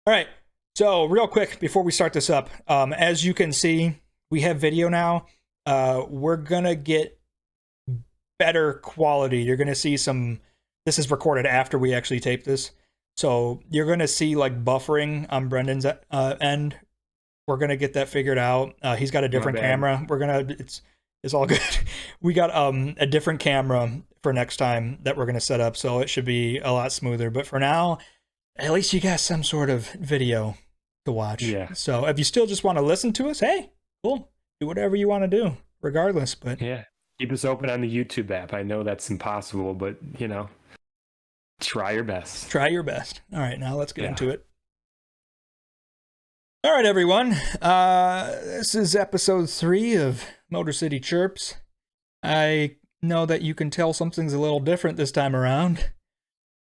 All right. So real quick before we start this up, as you can see, we have video now. We're gonna get better quality. You're gonna see some. This is recorded after we actually tape this, so you're gonna see like buffering on Brendan's end. We're gonna get that figured out. He's got a different camera. It's all good. We got a different camera for next time that we're gonna set up, so it should be a lot smoother. But for now, at least you got some sort of video to watch. Yeah. So if you still just want to listen to us, hey, cool. Do whatever you want to do, regardless. But yeah, keep us open on the YouTube app. I know that's impossible, but try your best. Try your best. All right, now let's get into it. All right, everyone. This is episode 3 of Motor City Chirps. I know that you can tell something's a little different this time around.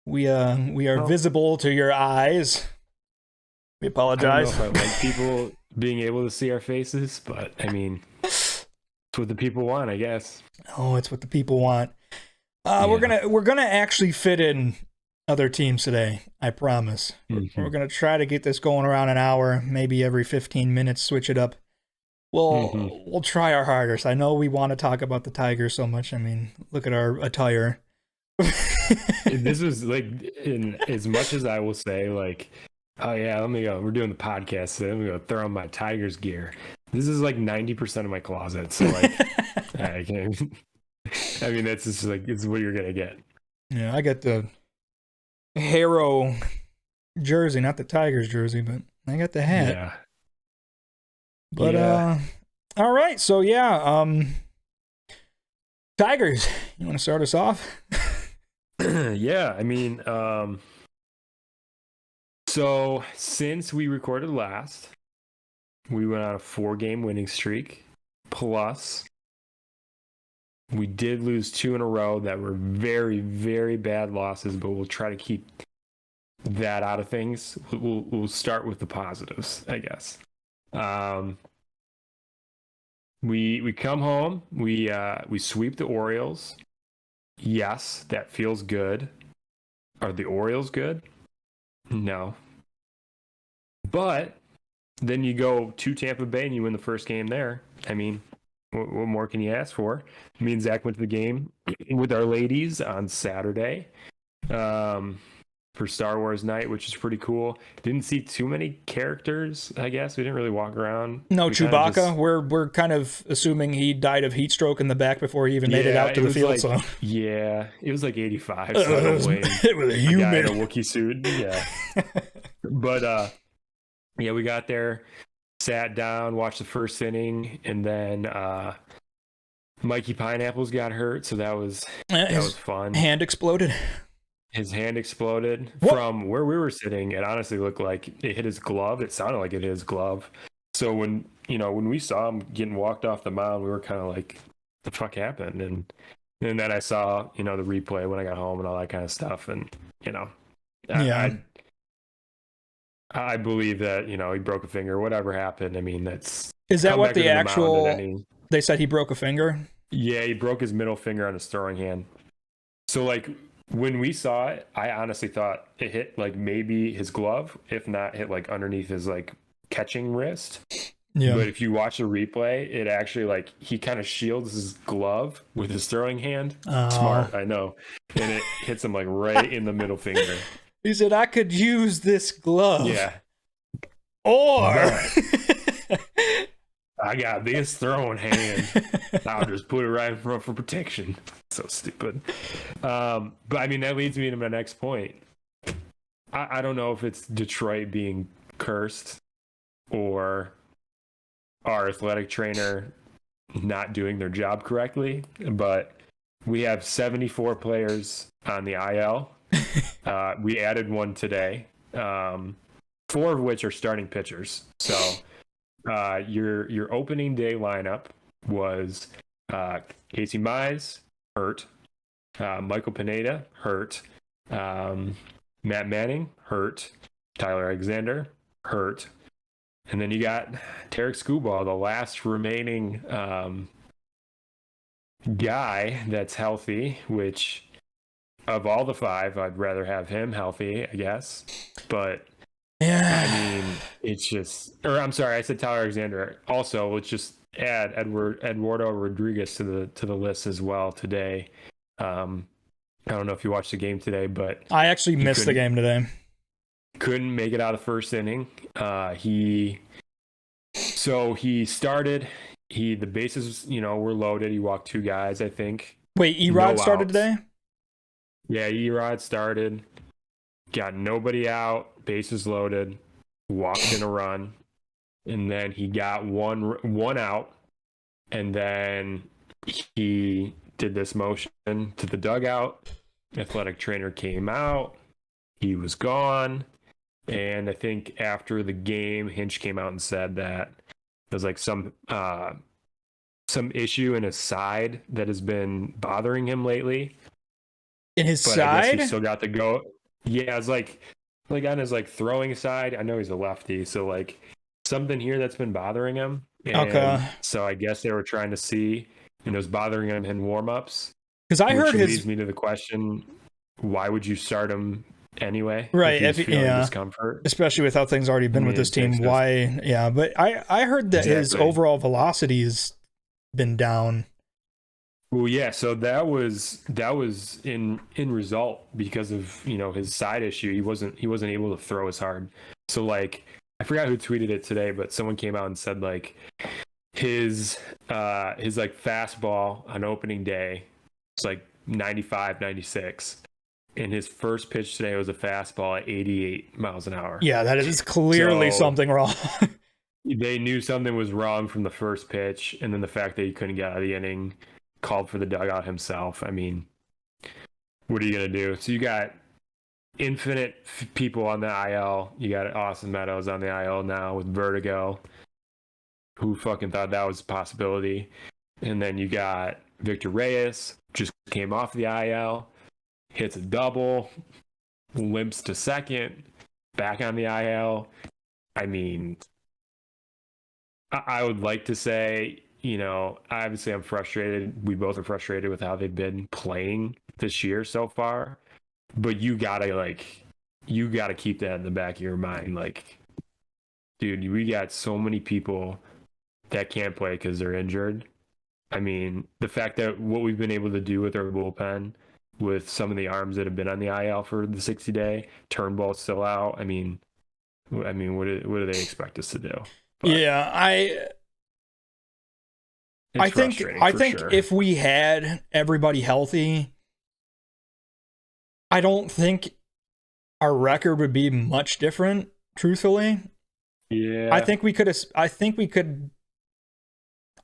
We are visible to your eyes. We apologize. I don't know if I like people being able to see our faces, but I mean, it's what the people want, I guess. Oh, it's what the people want. We're gonna actually fit in other teams today. I promise. Mm-hmm. We're gonna try to get this going around an hour, maybe every 15 minutes. Switch it up. We'll try our hardest. I know we want to talk about the Tigers so much. I mean, look at our attire. This was like, in as much as I will say, like, oh yeah, let me go. We're doing the podcast today. Let me go throw on my Tigers gear. This is like 90% of my closet. So like, I mean, that's just like, it's what you're gonna get. Yeah, I got the Harrow jersey, not the Tigers jersey, but I got the hat. Yeah. But all right. So yeah, Tigers. You want to start us off? Yeah, I mean, so since we recorded last, we went on a 4-game winning streak. Plus, we did lose 2 in a row that were very, very bad losses, but we'll try to keep that out of things. We'll start with the positives, I guess. We come home, we sweep the Orioles. Yes, that feels good. Are the Orioles good? No. But then you go to Tampa Bay and you win the first game there. I mean, what more can you ask for? Me and Zach went to the game with our ladies on Saturday for Star Wars night, which is pretty cool. Didn't see too many characters, I guess. We didn't really walk around. No Chewbacca. We're kind of assuming he died of heat stroke in the back before he even made it out to the field. Like, yeah, it was like 85. So it was a human in a Wookiee suit. Yeah. But yeah, we got there, sat down, watched the first inning, and then Mikey Pineapples got hurt, so that was fun. Hand exploded. His hand exploded. From where we were sitting. It honestly looked like it hit his glove. It sounded like it hit his glove. So when we saw him getting walked off the mound, we were kind of like, the fuck happened? And then I saw, the replay when I got home and all that kind of stuff. And, yeah. I believe that, he broke a finger, whatever happened. I mean, is that what the actual, they said he broke a finger? Yeah, he broke his middle finger on his throwing hand. So like, when we saw it, I honestly thought it hit like maybe his glove, if not hit like underneath his like catching wrist. Yeah. But if you watch the replay, it actually like he kind of shields his glove with his throwing hand. Smart, I know. And it hits him like right in the middle finger. He said, I could use this glove. Yeah. Or I got this throwing hand. I'll just put it right in front for protection. So stupid. But I mean, that leads me to my next point. I don't know if it's Detroit being cursed or our athletic trainer not doing their job correctly, but we have 74 players on the IL. We added one today, 4 of which are starting pitchers. So your opening day lineup was Casey Mize, hurt. Michael Pineda, hurt. Matt Manning, hurt. Tyler Alexander, hurt. And then you got Tarek Skubal, the last remaining guy that's healthy, which of all the 5, I'd rather have him healthy, I guess. But Yeah. I mean, it's just, or I'm sorry, I said Tyler Alexander. Also, let's just add Eduardo Rodriguez to the list as well today. I don't know if you watched the game today, but I actually missed the game today. Couldn't make it out of the first inning. He started. The bases, were loaded. He walked 2 guys, I think. Wait, Erod started today? Yeah, Erod started. Got nobody out. Bases loaded. Walked in a run, and then he got one out, and then he did this motion to the dugout. Athletic trainer came out. He was gone. And I think after the game, Hinch came out and said that there's like some issue in his side that has been bothering him lately. In his but side? I guess he still got to go. Yeah, it's like on his like throwing side. I know he's a lefty, so like something here that's been bothering him. And okay. So I guess they were trying to see, and it was bothering him in warm-ups. Because I heard leads me to the question: why would you start him anyway? Right, if he's feeling discomfort, especially with how things already been with this team. Why? Yeah, but I heard that his overall velocity has been down. Well, yeah, so that was in result because of his side issue. He wasn't able to throw as hard. So like I forgot who tweeted it today, but someone came out and said like his like fastball on opening day was like 95, 96. And his first pitch today was a fastball at 88 miles an hour. Yeah, that is clearly something wrong. They knew something was wrong from the first pitch, and then the fact that he couldn't get out of the inning called for the dugout himself. I mean, what are you going to do? So you got infinite people on the IL. You got Austin Meadows on the IL now with vertigo. Who fucking thought that was a possibility? And then you got Victor Reyes, just came off the IL, hits a double, limps to second, back on the IL. I mean, I would like to say, obviously I'm frustrated. We both are frustrated with how they've been playing this year so far. But you gotta keep that in the back of your mind. Like, dude, we got so many people that can't play because they're injured. I mean, the fact that what we've been able to do with our bullpen, with some of the arms that have been on the IL for the 60-day, Turnbull's still out. I mean, what do they expect us to do? But yeah, I think sure. If we had everybody healthy, I don't think our record would be much different, truthfully. Yeah. I think we could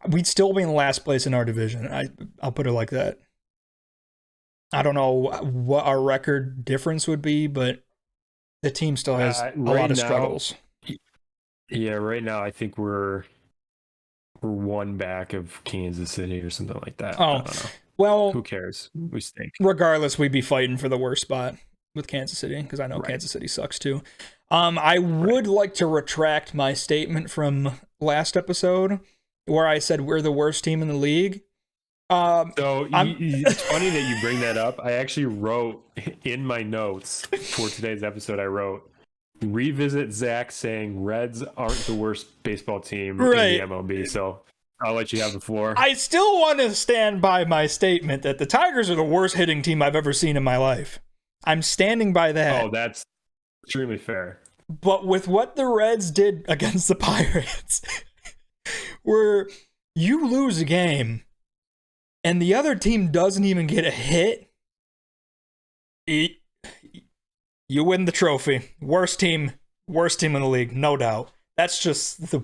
we'd still be in last place in our division. I'll put it like that. I don't know what our record difference would be, but the team still has a lot of struggles. Yeah, right now I think we're one back of Kansas City or something like that. Oh, well, who cares? We stink. Regardless, we'd be fighting for the worst spot with Kansas City because I know Kansas City sucks too. I would like to retract my statement from last episode where I said we're the worst team in the league. So it's funny that you bring that up. I actually wrote in my notes for today's episode, I wrote, revisit Zach saying Reds aren't the worst baseball team in the MLB. So I'll let you have the floor. I still want to stand by my statement that the Tigers are the worst hitting team I've ever seen in my life. I'm standing by that. Oh, that's extremely fair. But with what the Reds did against the Pirates, where you lose a game and the other team doesn't even get a hit, you win the trophy. Worst team in the league, no doubt. That's just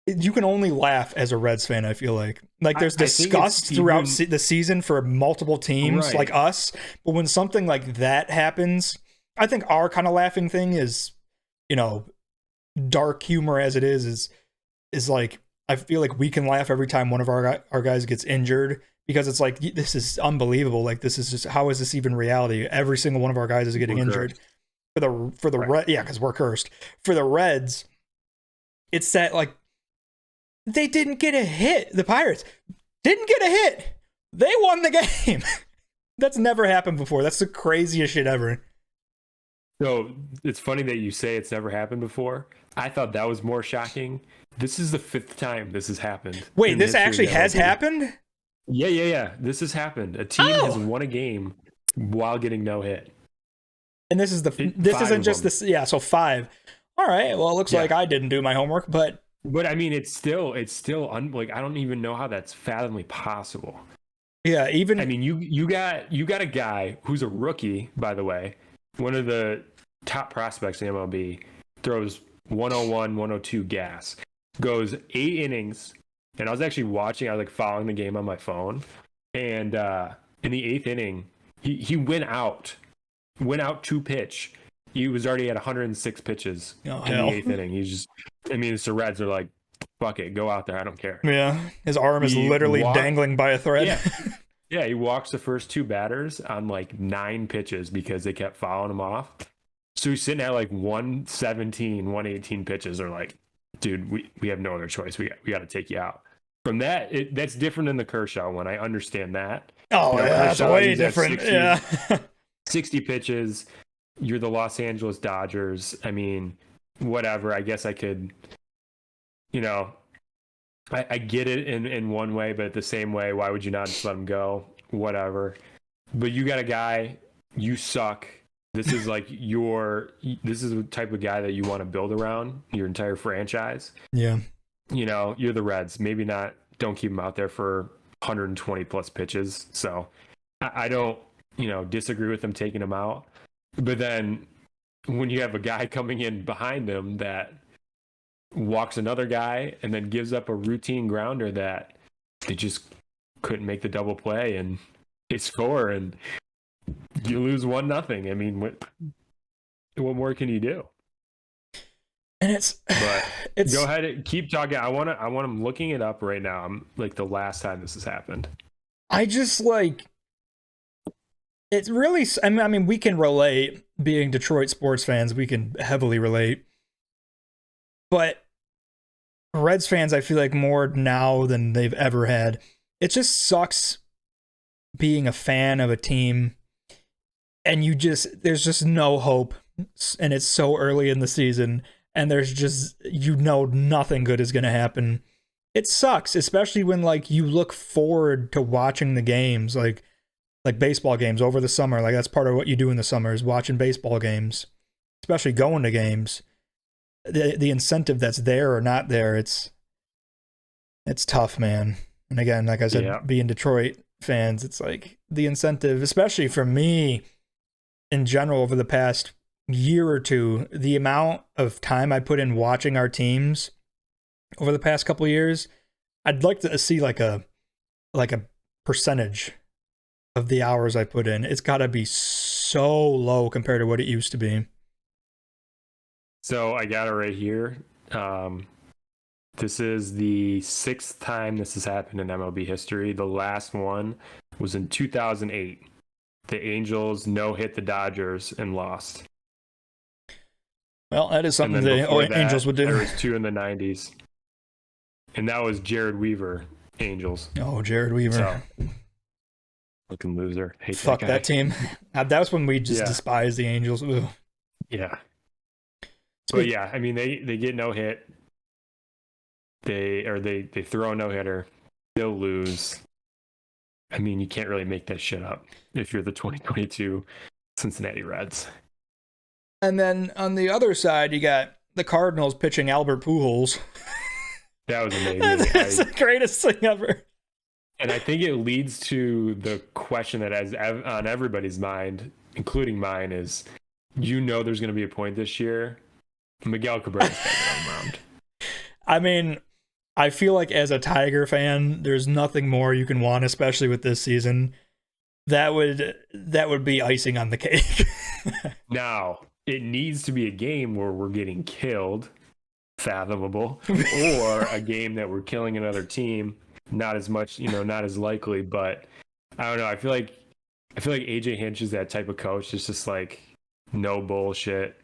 you can only laugh as a Reds fan, I feel like. Like, there's disgust throughout the season for multiple teams like us, but when something like that happens, I think our kind of laughing thing is, dark humor as it is like, I feel like we can laugh every time one of our guys gets injured, because it's like, this is unbelievable. Like, this is just, how is this even reality? Every single one of our guys is getting injured. For the Reds, yeah, because we're cursed. For the Reds, it's that, like, they didn't get a hit. The Pirates didn't get a hit. They won the game. That's never happened before. That's the craziest shit ever. So it's funny that you say it's never happened before. I thought that was more shocking. This is the 5th time this has happened. Wait, this actually has happened? Yeah. This has happened. A team has won a game while getting no hit. And this isn't just this. Yeah, so 5. All right. Well, it looks like I didn't do my homework, but I mean, it's still like, I don't even know how that's fathomably possible. Yeah, even I mean, you got a guy who's a rookie, by the way, one of the top prospects in MLB, throws 101, 102 gas, goes 8 innings, and I was actually watching. I was like following the game on my phone, and in the 8th inning, he went out to pitch. He was already at 106 pitches in the 8th inning. He's just, I mean, it's the Reds are like, fuck it, go out there. I don't care. Yeah, his arm is literally dangling by a thread. Yeah, he walks the first 2 batters on like 9 pitches because they kept fouling him off. So he's sitting at like 117, 118 pitches. They're like, dude, we have no other choice. We got to take you out. From that, that's different than the Kershaw one. I understand that. Oh, yeah, that's way different. 60 pitches. You're the Los Angeles Dodgers. I mean, whatever. I guess I could, I get it in one way, but the same way, why would you not just let him go? Whatever. But you got a guy, you suck. This is like this is the type of guy that you want to build around your entire franchise. Yeah. You're the Reds. Maybe not, don't keep him out there for 120 plus pitches. So I don't, disagree with them taking him out. But then when you have a guy coming in behind them that walks another guy and then gives up a routine grounder that they just couldn't make the double play and they score and you lose 1-0. I mean, what more can you do? And it's go ahead and keep talking. I want him looking it up right now. I'm like the last time this has happened. I just like it's really. I mean, we can relate. Being Detroit sports fans, we can heavily relate. But Reds fans, I feel like more now than they've ever had. It just sucks being a fan of a team, and there's just no hope, and it's so early in the season, and there's just nothing good is going to happen. It sucks, especially when like you look forward to watching the games, like baseball games over the summer. Like that's part of what you do in the summer is watching baseball games, especially going to games. The incentive that's there or not there, it's tough, man. And again, like I said, being Detroit fans, it's like the incentive, especially for me in general over the past year or two, the amount of time I put in watching our teams over the past couple of years, I'd like to see like a percentage of the hours I put in. It's got to be so low compared to what it used to be. So I got it right here. This is the 6th time this has happened in MLB history. The last one was in 2008. The Angels no-hit the Dodgers and lost. Well, that is something the Angels would do. There was 2 in the 90s. And that was Jared Weaver, Angels. Oh, Jared Weaver. So, looking loser. Hate Fuck that team. That was when we just despised the Angels. Ugh. Yeah. But yeah, I mean, they get no hit. They throw a no-hitter. They'll lose. I mean, you can't really make that shit up if you're the 2022 Cincinnati Reds. And then on the other side, you got the Cardinals pitching Albert Pujols. That was amazing. That's the greatest thing ever. And I think it leads to the question that is on everybody's mind, including mine, is there's going to be a point this year. Miguel Cabrera's got to get on the mound. I mean, I feel like as a Tiger fan, there's nothing more you can want, especially with this season. That would be icing on the cake. Now, it needs to be a game where we're getting killed, fathomable, or a game that we're killing another team. Not as much, not as likely, but I don't know. I feel like AJ Hinch is that type of coach. It's just like no bullshit.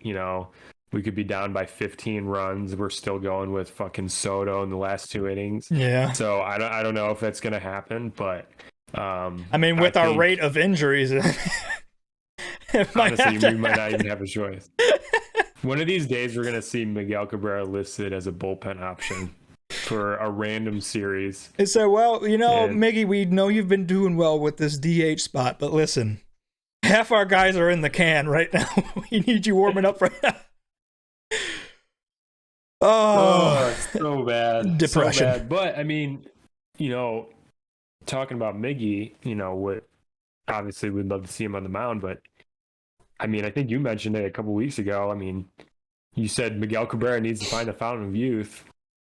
We could be down by 15 runs. We're still going with fucking Soto in the last 2 innings. Yeah. So I don't know if that's gonna happen, but I mean, with our rate of injuries, Honestly, we might not even have a choice. One of these days, we're going to see Miguel Cabrera listed as a bullpen option for a random series. It said, well, Miggy, we know you've been doing well with this DH spot, but listen, half our guys are in the can right now. We need you warming up right now. Oh, it's so bad. Depression. So bad. But, I mean, talking about Miggy, what obviously we'd love to see him on the mound, but I mean, I think you mentioned it a couple weeks ago. I mean, you said Miguel Cabrera needs to find the fountain of youth.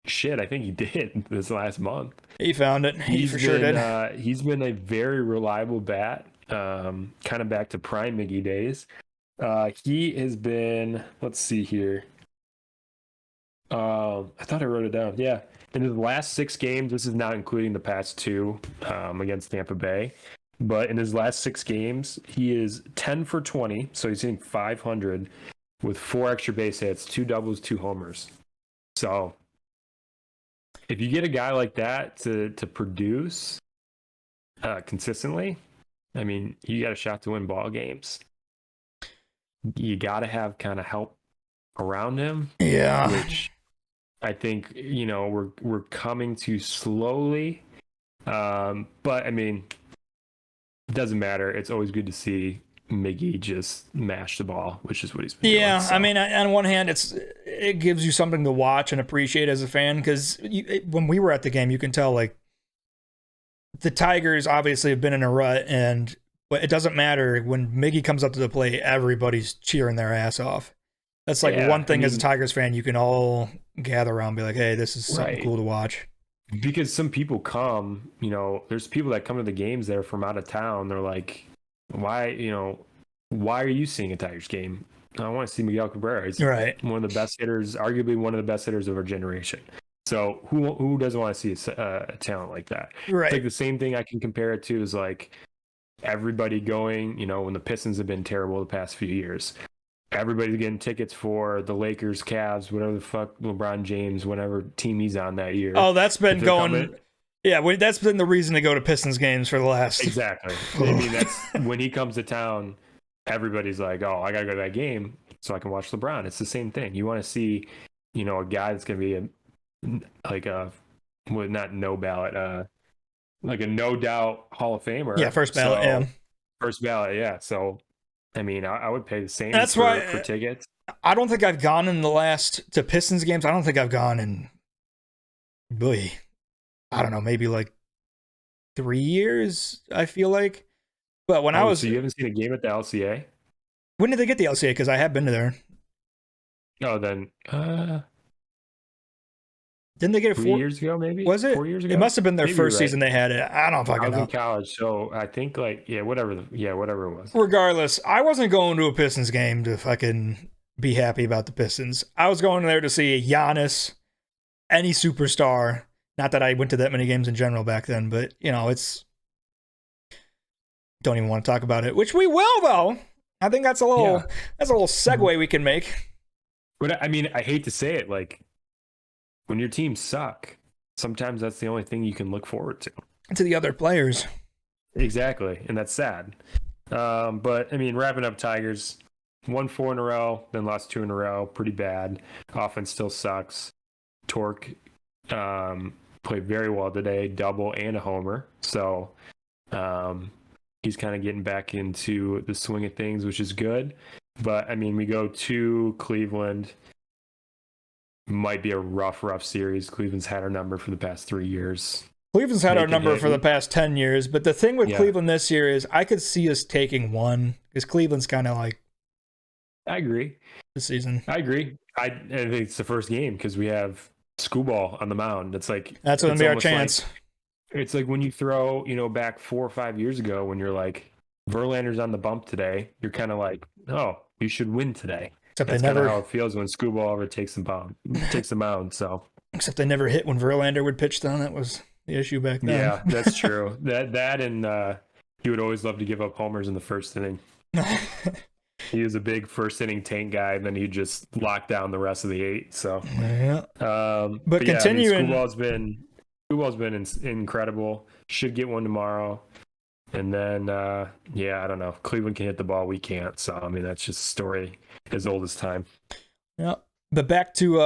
Shit, I think he did this last month. He found it. He for sure did. He's been a very reliable bat, kind of back to prime Miggy days. He has been, let's see here. I thought I wrote it down. Yeah. In his last 6 games, this is not including the past 2 against Tampa Bay, but in his last 6 games, he is 10 for 20. So he's hitting 500 with 4 extra base hits, 2 doubles, 2 homers. So if you get a guy like that to produce consistently, I mean, you got a shot to win ball games. You got to have kind of help around him. Yeah. Which I think, we're coming to slowly. But I mean, it doesn't matter. It's always good to see Miggy just mash the ball, which is what he's been doing. So. I mean, on one hand, it gives you something to watch and appreciate as a fan, because when we were at the game, you can tell, like, the Tigers obviously have been in a rut, and it doesn't matter. When Miggy comes up to the plate, everybody's cheering their ass off. That's like one thing as a Tigers fan, you can all gather around and be like, hey, this is something cool to watch. Because some people come, there's people that come to the games there from out of town. They're like, why are you seeing a Tigers game? I want to see Miguel Cabrera. He's one of the best hitters, arguably one of the best hitters of our generation. So who doesn't want to see a talent like that? Right. It's like the same thing I can compare it to is like everybody going, when the Pistons have been terrible the past few years. Everybody's getting tickets for the Lakers, Cavs, whatever the fuck, LeBron James, whatever team he's on that year. Oh, that's been going. That's been the reason to go to Pistons games for the last. Exactly. I mean, that's when he comes to town, everybody's like, oh, I got to go to that game so I can watch LeBron. It's the same thing. You want to see, a guy that's going to be not no ballot, like a no doubt Hall of Famer. Yeah, first ballot. First ballot. Yeah. So, I mean, I would pay the same for tickets. I don't think I've gone in the last to Pistons games. I don't think I've gone in, I don't know, maybe like 3 years, I feel like. But when I was... So you haven't seen a game at the LCA? When did they get the LCA? Because I have been to there. Oh, then... Didn't they get it 4 years ago, maybe? Was it? 4 years ago? It must have been their first season they had it. I don't fucking know. I was in college, so I think whatever it was. Regardless, I wasn't going to a Pistons game to fucking be happy about the Pistons. I was going there to see Giannis, any superstar. Not that I went to that many games in general back then, but, it's... Don't even want to talk about it, which we will, though. I think that's a little segue we can make. But, I mean, I hate to say it, like, when your teams suck, sometimes that's the only thing you can look forward to. To the other players. Exactly, and that's sad. But, I mean, wrapping up Tigers, won 4 in a row, then lost 2 in a row. Pretty bad. Offense still sucks. Torque played very well today, double and a homer. So he's kind of getting back into the swing of things, which is good. But, I mean, we go to Cleveland. Might be a rough series. Cleveland's had our number for the past 3 years. Cleveland's had our number for the past 10 years. But the thing with Cleveland this year is I could see us taking one, because Cleveland's kind of like... I agree. This season. I agree. I think it's the first game because we have Screwball on the mound. It's like... That's going to be our chance. It's like when you throw, back 4 or 5 years ago when you're like, Verlander's on the bump today. You're kind of like, oh, you should win today. Except that's kind of how it feels when Screwball ever takes the mound. So except they never hit when Verlander would pitch down. That was the issue back then. Yeah, that's true. that and he would always love to give up homers in the first inning. He was a big first inning tank guy, and then he just locked down the rest of the 8. So but continuing, Screwball's been incredible. Should get one tomorrow. And then, yeah, I don't know. Cleveland can hit the ball. We can't. So, I mean, that's just a story as old as time. Yeah. But back to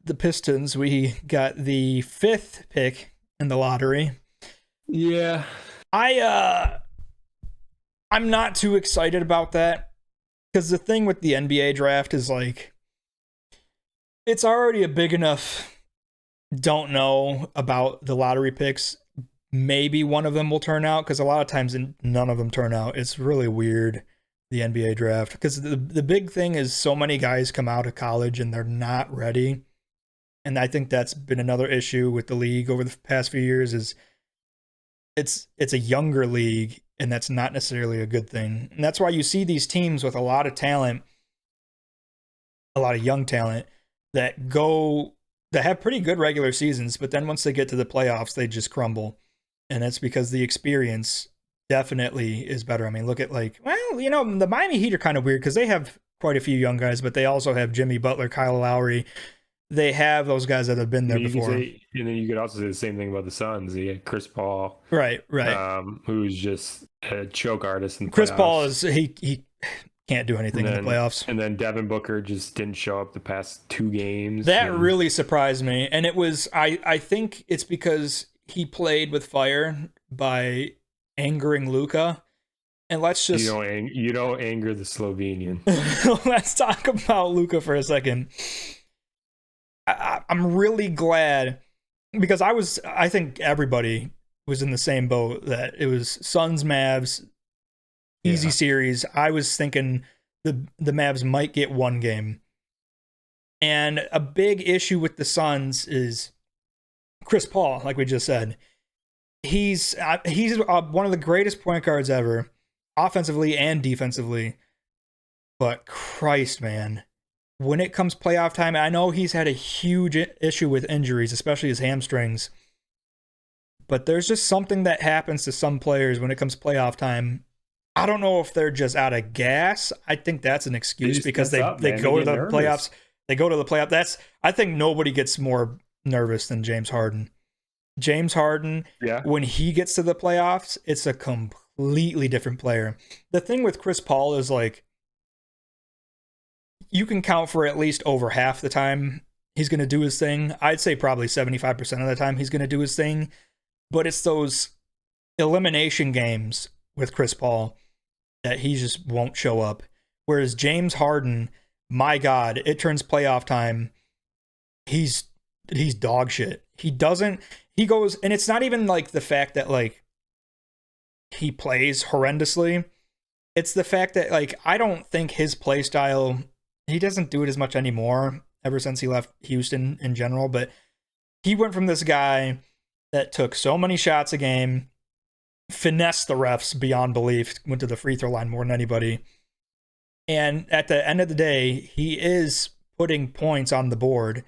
the Pistons, we got the 5th pick in the lottery. Yeah. I'm not too excited about that, because the thing with the NBA draft is like, it's already a big enough don't know about the lottery picks. Maybe one of them will turn out, because a lot of times none of them turn out. It's really weird, the NBA draft, because the big thing is so many guys come out of college and they're not ready. And I think that's been another issue with the league over the past few years, is it's a younger league, and that's not necessarily a good thing. And that's why you see these teams with a lot of talent, a lot of young talent, that have pretty good regular seasons, but then once they get to the playoffs, they just crumble. And that's because the experience definitely is better. I mean, look at the Miami Heat are kind of weird because they have quite a few young guys, but they also have Jimmy Butler, Kyle Lowry. They have those guys that have been there before. And then you could also say the same thing about the Suns. You had Chris Paul, right, who's just a choke artist in the Chris playoffs. Paul is he can't do anything in the playoffs. And then Devin Booker just didn't show up the past 2 games. That really surprised me, and it was I think it's because he played with fire by angering Luka. And let's just you don't anger the Slovenian. Let's talk about Luka for a second. I'm really glad, because I think everybody was in the same boat, that it was Suns Mavs easy series. I was thinking the Mavs might get 1 game. And a big issue with the Suns is Chris Paul, like we just said. He's one of the greatest point guards ever, offensively and defensively. But Christ, man, when it comes playoff time, I know he's had a huge issue with injuries, especially his hamstrings. But there's just something that happens to some players when it comes playoff time. I don't know if they're just out of gas. I think that's an excuse, because they go to the playoffs. They go to the playoff. I think nobody gets more nervous than James Harden. James Harden, when he gets to the playoffs, it's a completely different player. The thing with Chris Paul is, like, you can count for at least over half the time he's going to do his thing. I'd say probably 75% of the time he's going to do his thing. But it's those elimination games with Chris Paul that he just won't show up. Whereas James Harden, my God, it turns playoff time, he's dog shit. He goes, and it's not even like the fact that, like, he plays horrendously. It's the fact that, like, I don't think his play style, he doesn't do it as much anymore ever since he left Houston in general, but he went from this guy that took so many shots a game, finessed the refs beyond belief, went to the free throw line more than anybody. And at the end of the day, he is putting points on the board.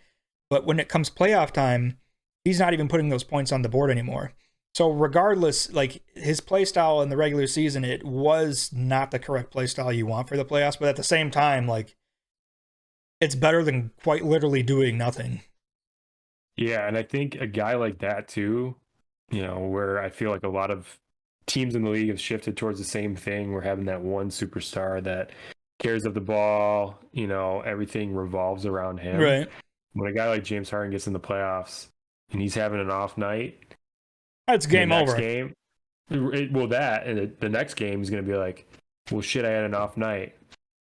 But when it comes playoff time, he's not even putting those points on the board anymore. So regardless, like, his play style in the regular season, it was not the correct play style you want for the playoffs. But at the same time, like, it's better than quite literally doing nothing. Yeah, and I think a guy like that too, where I feel like a lot of teams in the league have shifted towards the same thing. We're having that one superstar that cares of the ball, everything revolves around him. Right. When a guy like James Harden gets in the playoffs and he's having an off night, that's game over. The next game is going to be like, well, shit, I had an off night.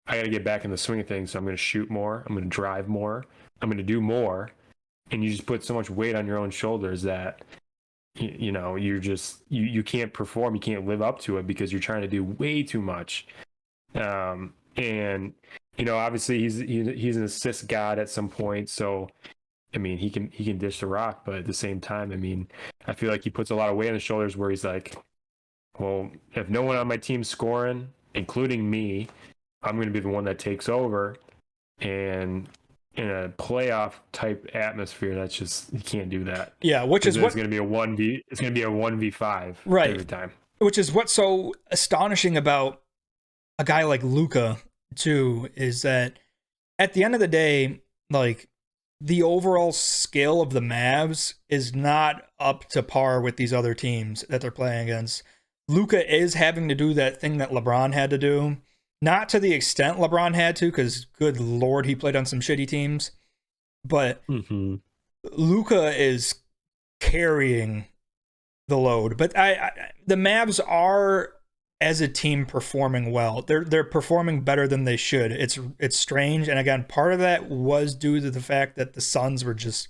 I got to get back in the swing of things. So I'm going to shoot more. I'm going to drive more. I'm going to do more. And you just put so much weight on your own shoulders that, you can't perform. You can't live up to it because you're trying to do way too much. And obviously he's an assist god at some point. So, I mean, he can dish the rock, but at the same time, I mean, I feel like he puts a lot of weight on his shoulders where he's like, well, if no one on my team's scoring, including me, I'm going to be the one that takes over. And in a playoff type atmosphere, that's just, you can't do that. Yeah, which is what's going to be it's going to be a 1v5 right every time. Which is what's so astonishing about a guy like Luka too, is that at the end of the day, like, the overall skill of the Mavs is not up to par with these other teams that they're playing against. Luka is having to do that thing that LeBron had to do. Not to the extent LeBron had to, because good Lord, he played on some shitty teams. But Luka is carrying the load. But the Mavs are, as a team, performing well. They're performing better than they should. It's strange. And again, part of that was due to the fact that the Suns were just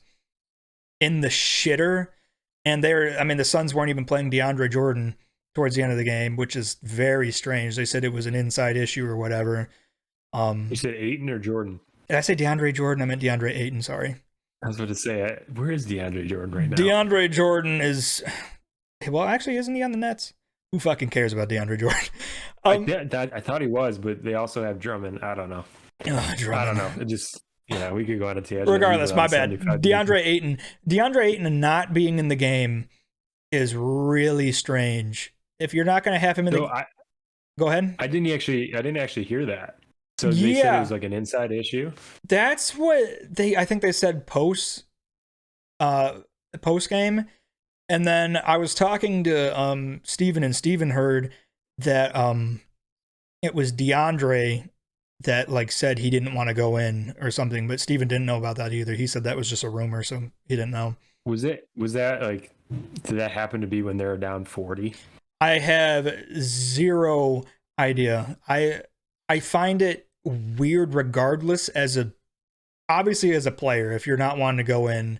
in the shitter. And the Suns weren't even playing DeAndre Jordan towards the end of the game, which is very strange. They said it was an inside issue or whatever. You said Ayton or Jordan? Did I say DeAndre Jordan? I meant DeAndre Ayton, sorry. I was about to say, where is DeAndre Jordan right now? DeAndre Jordan is... Well, actually, isn't he on the Nets? Who fucking cares about DeAndre Jordan? I thought he was, but they also have Drummond. I don't know. I don't know. It just... we could go on a tangent. Regardless, my bad. DeAndre Ayton not being in the game is really strange. If you're not going to have him in go ahead. I didn't actually hear that. So they said it was like an inside issue. That's what I think they said post game. And then I was talking to Steven, and Steven heard that it was DeAndre that said he didn't want to go in or something, but Steven didn't know about that either. He said that was just a rumor, so he didn't know. Was that did that happen to be when they were down 40? I have zero idea. I find it weird regardless obviously as a player, if you're not wanting to go in,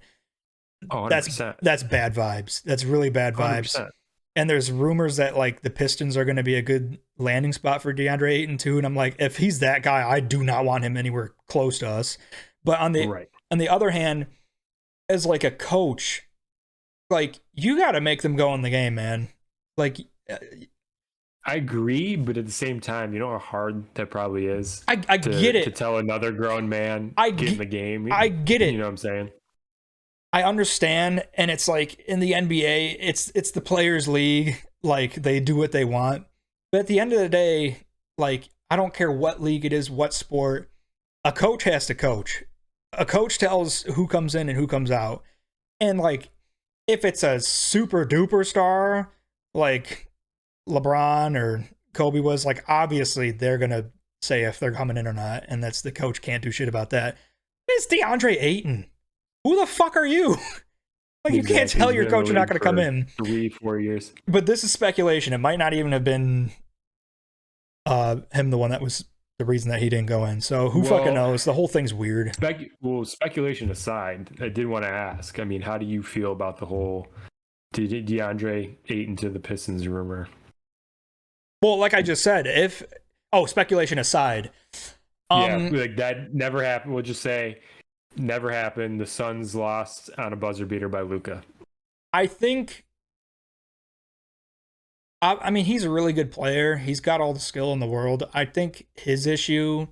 100%. that's bad vibes. That's really bad vibes. 100%. And there's rumors that the Pistons are going to be a good landing spot for DeAndre Ayton too. And I'm like, if he's that guy, I do not want him anywhere close to us. But on the other hand, as a coach, you got to make them go in the game, man. I agree, but at the same time, you know how hard that probably is. I get it. To tell another grown man get in the game. I get it. You know what I'm saying? I understand, and it's in the NBA, it's the players' league. They do what they want. But at the end of the day, I don't care what league it is, what sport, a coach has to coach. A coach tells who comes in and who comes out. And if it's a super duper star, like LeBron or Kobe was, obviously they're going to say if they're coming in or not. And that's the coach can't do shit about that. It's DeAndre Ayton. Who the fuck are you? You can't tell your coach you're not going to come in. 3-4 years. But this is speculation. It might not even have been him the one that was the reason that he didn't go in. So who fucking knows? The whole thing's weird. Speculation aside, I did want to ask, how do you feel about the whole DeAndre Ayton to the Pistons rumor? Well, like I just said, speculation aside. That never happened. We'll just say never happened. The Suns lost on a buzzer beater by Luka. I think... he's a really good player. He's got all the skill in the world. I think his issue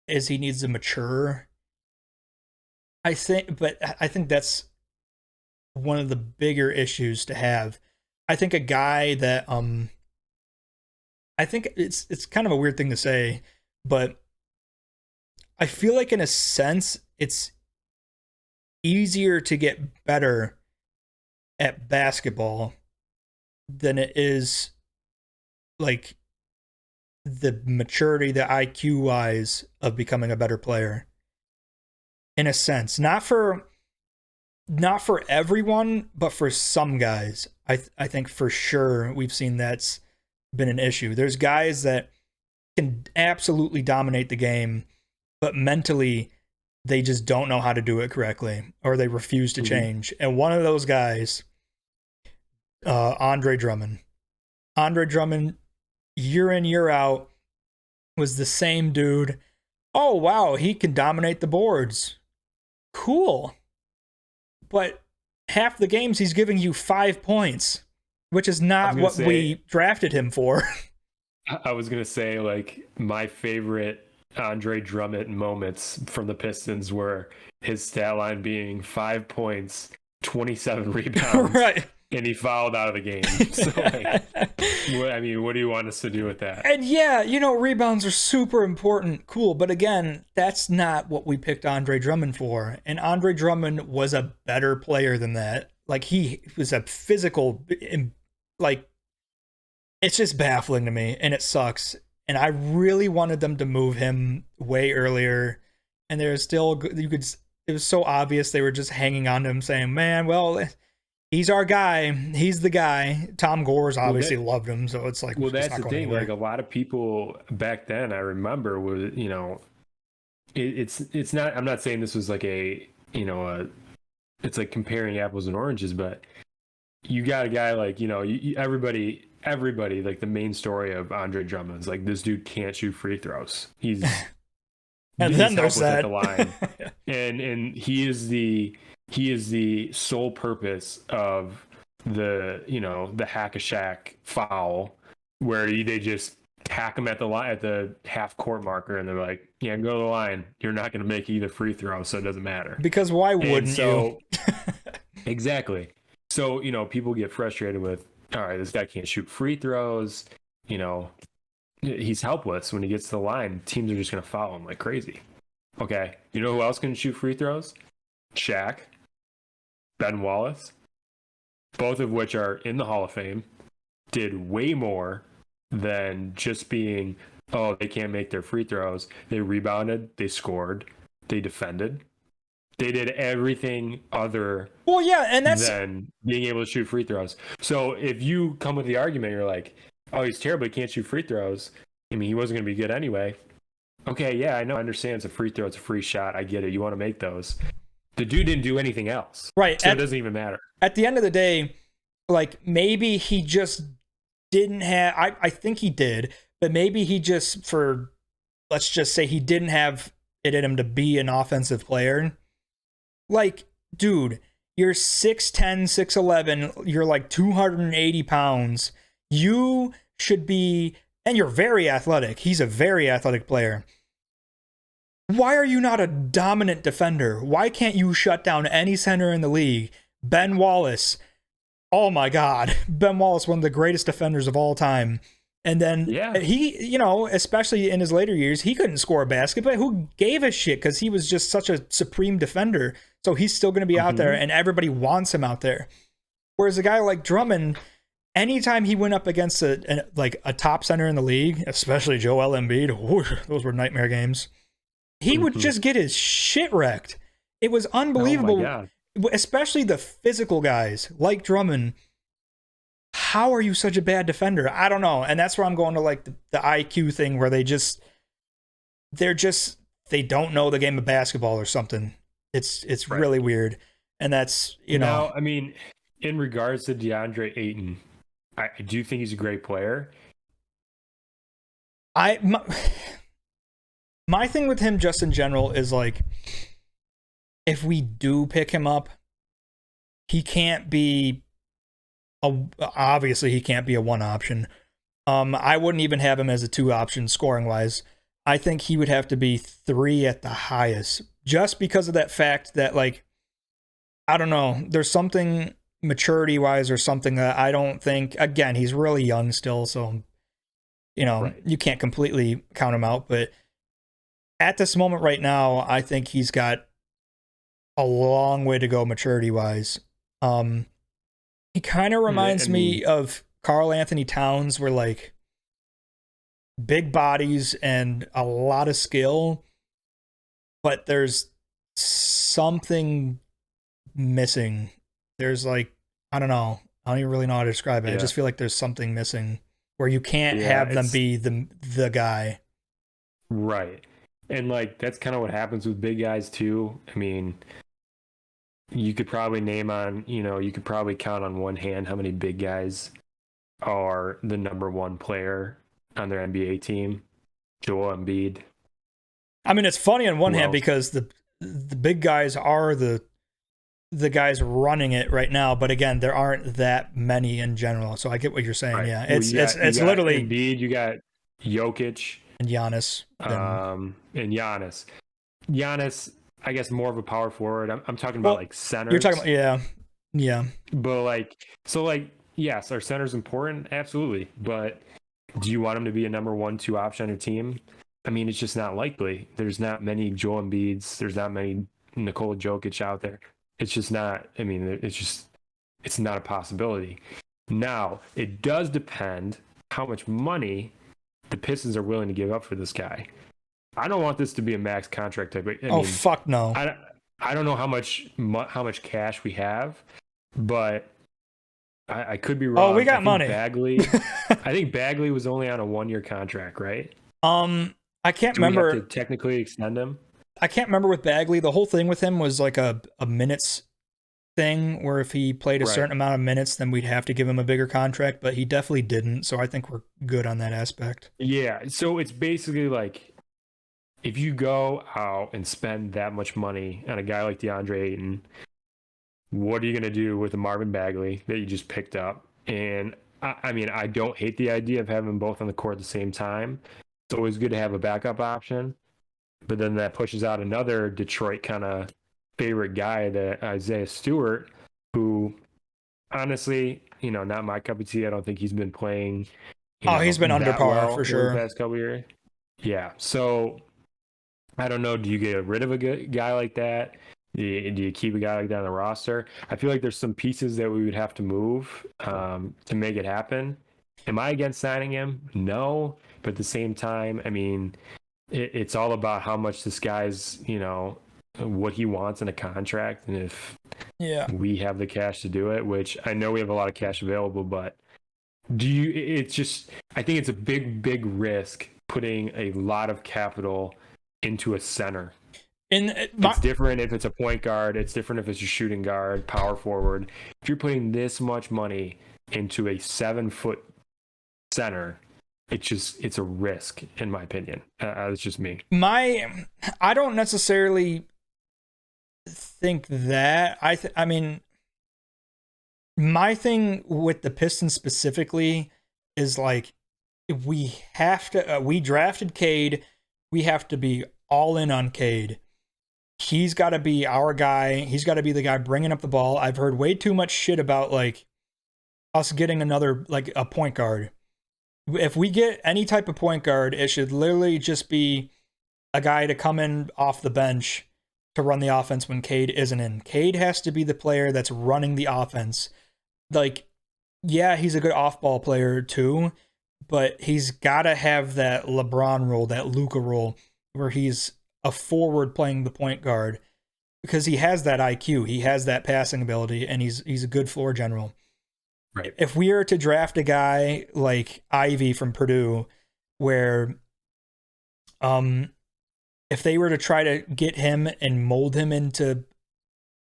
is he needs to mature. I think that's one of the bigger issues to have. I think a guy that I think it's kind of a weird thing to say, but I feel like in a sense it's easier to get better at basketball than it is the maturity, the IQ wise of becoming a better player. In a sense, not for everyone, but for some guys, I think for sure we've seen that's been an issue. There's guys that can absolutely dominate the game, but mentally they just don't know how to do it correctly, or they refuse to change. And one of those guys, Andre Drummond. Andre Drummond, year in, year out, was the same dude. Oh, wow, he can dominate the boards. Cool. But half the games he's giving you 5 points, which is not what we drafted him for. I was going to say, my favorite Andre Drummond moments from the Pistons were his stat line being 5 points, 27 rebounds. Right. And he fouled out of the game. So, what do you want us to do with that? And rebounds are super important. Cool. But again, that's not what we picked Andre Drummond for. And Andre Drummond was a better player than that. He was a physical, it's just baffling to me, and it sucks. And I really wanted them to move him way earlier, and there's still it was so obvious they were just hanging on to him, saying, "Man, well, he's our guy. He's the guy." Tom Gore's obviously loved him, so it's like, well, it's that's not the going thing. anywhere. Like a lot of people back then, I remember was, it's not. I'm not saying this was like it's like comparing apples and oranges, but you got a guy like everybody like the main story of Andre Drummond is like, this dude can't shoot free throws. He's And then there's helpless at that the line, and he is the sole purpose of the hack a Shaq foul, where they just hack him at the line at the half court marker, and they're like, yeah, go to the line. You're not going to make either free throw, so it doesn't matter. Because why wouldn't you? Exactly. So, people get frustrated with, all right, this guy can't shoot free throws. He's helpless when he gets to the line. Teams are just going to foul him like crazy. Okay. You know who else can shoot free throws? Shaq, Ben Wallace, both of which are in the Hall of Fame, did way more than just being, oh, they can't make their free throws. They rebounded, they scored, they defended. They did everything other than being able to shoot free throws. So if you come with the argument, you're like, oh, he's terrible, he can't shoot free throws. I mean, he wasn't going to be good anyway. Okay, yeah, I know. I understand it's a free throw. It's a free shot. I get it. You want to make those. The dude didn't do anything else. Right. So it doesn't even matter. At the end of the day, like, maybe he just didn't have, I think he did, but maybe he just, let's just say he didn't have it in him to be an offensive player. Like, dude, you're 6'10", 6'11", you're like 280 pounds. You should be, and you're very athletic. He's a very athletic player. Why are you not a dominant defender? Why can't you shut down any center in the league? Ben Wallace. Oh my God. Ben Wallace, one of the greatest defenders of all time. And then he, especially in his later years, he couldn't score a basket, but who gave a shit? Because he was just such a supreme defender. So he's still going to be out there, and everybody wants him out there. Whereas a guy like Drummond, anytime he went up against a top center in the league, especially Joel Embiid, those were nightmare games, he would just get his shit wrecked. It was unbelievable. Oh especially the physical guys like Drummond. How are you such a bad defender? I don't know. And that's where I'm going to like the IQ thing, where they don't know the game of basketball or something. It's right. Really weird. And that's, Now, I mean, in regards to DeAndre Ayton, I do think he's a great player. My thing with him just in general is like, if we do pick him up, he can't be obviously he can't be a one option. I wouldn't even have him as a two option scoring wise. I think he would have to be 3 at the highest, just because of that fact that, like, I don't know, there's something maturity wise or something that I don't think, again, he's really young still, so right. You can't completely count him out, but at this moment right now, I think he's got a long way to go maturity wise. He kind of reminds me of Karl Anthony Towns, where like big bodies and a lot of skill, but there's something missing. There's like, I don't know. I don't even really know how to describe it. Yeah. I just feel like there's something missing where you can't have them be the guy. Right. And like, that's kind of what happens with big guys too. I mean, you could probably you could probably count on one hand how many big guys are the number one player on their NBA team. Joel Embiid. I mean, it's funny on one hand because the big guys are the guys running it right now, but again, there aren't that many in general. So I get what you're saying. Right. Yeah, it's literally Embiid. You got Jokic and Giannis. Giannis, I guess, more of a power forward. I'm talking about like centers. You're talking about yeah. But yes, are centers important? Absolutely. But do you want him to be a number 1-2 option on your team? I mean, it's just not likely. There's not many Joel Embiids. There's not many Nikola Jokic out there. It's just not. I mean, it's not a possibility. Now, it does depend how much money the Pistons are willing to give up for this guy. I don't want this to be a max contract type. I mean, fuck no. I don't know how much cash we have, but I could be wrong. Oh, we got money. Bagley, I think Bagley was only on a 1-year contract, right? I can't Do remember. we have to technically extend him? I can't remember with Bagley. The whole thing with him was like a minutes thing where if he played a certain amount of minutes, then we'd have to give him a bigger contract, but he definitely didn't. So I think we're good on that aspect. Yeah. So it's basically like if you go out and spend that much money on a guy like DeAndre Ayton, what are you going to do with the Marvin Bagley that you just picked up? And I mean, I don't hate the idea of having them both on the court at the same time. It's always good to have a backup option. But then that pushes out another Detroit kind of favorite guy, that Isaiah Stewart, who honestly, not my cup of tea. I don't think he's been playing. He's been under par for sure the past couple of years. Yeah. So I don't know. Do you get rid of a guy like that? Do you keep a guy like that on the roster? I feel like there's some pieces that we would have to move to make it happen. Am I against signing him? No. But at the same time, I mean, it's all about how much this guy's, what he wants in a contract. And if we have the cash to do it, which I know we have a lot of cash available, but I think it's a big risk putting a lot of capital into a center. It's different if it's a point guard. It's different if it's a shooting guard, power forward. If you're putting this much money into a 7-foot center, it's a risk, in my opinion. It's just me. I don't necessarily think that. I mean, my thing with the Pistons specifically is like, we drafted Cade. We have to be all in on Cade. He's got to be our guy. He's got to be the guy bringing up the ball. I've heard way too much shit about like us getting another, like a point guard. If we get any type of point guard, it should literally just be a guy to come in off the bench to run the offense when Cade isn't in. Cade has to be the player that's running the offense. Like, yeah, he's a good off-ball player too, but he's got to have that LeBron role, that Luka role, where he's a forward playing the point guard, because he has that IQ, he has that passing ability, and he's a good floor general. Right. If we are to draft a guy like Ivy from Purdue, where if they were to try to get him and mold him into,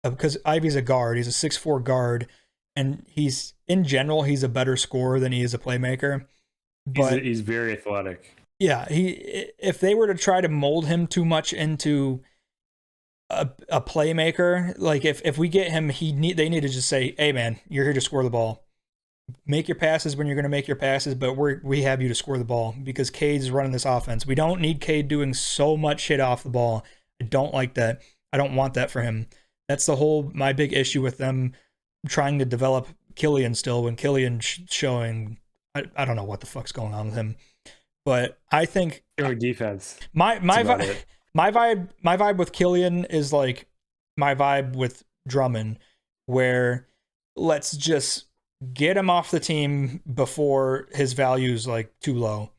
because Ivy's a guard, he's a 6'4" guard, and he's a better scorer than he is a playmaker. But he's very athletic. Yeah, if they were to try to mold him too much into a playmaker, like if we get him, they need to just say, "Hey man, you're here to score the ball. Make your passes when you're going to make your passes, but we have you to score the ball, because Cade's running this offense. We don't need Cade doing so much shit off the ball. I don't like that. I don't want that for him. That's my big issue with them trying to develop Killian still, when Killian's showing, I don't know what the fuck's going on with him. But I think defense. My vibe with Killian is like my vibe with Drummond, where let's just get him off the team before his value's like too low.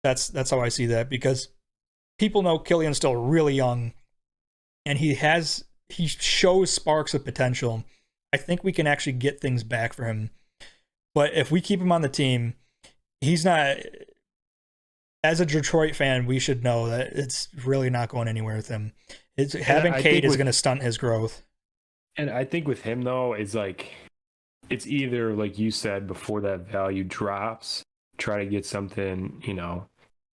That's how I see that, because people know Killian's still really young, and he shows sparks of potential. I think we can actually get things back for him. But if we keep him on the team, he's not. As a Detroit fan, we should know that it's really not going anywhere with him. Having Cade is going to stunt his growth. And I think with him, though, it's like, it's either, like you said, before that value drops, try to get something,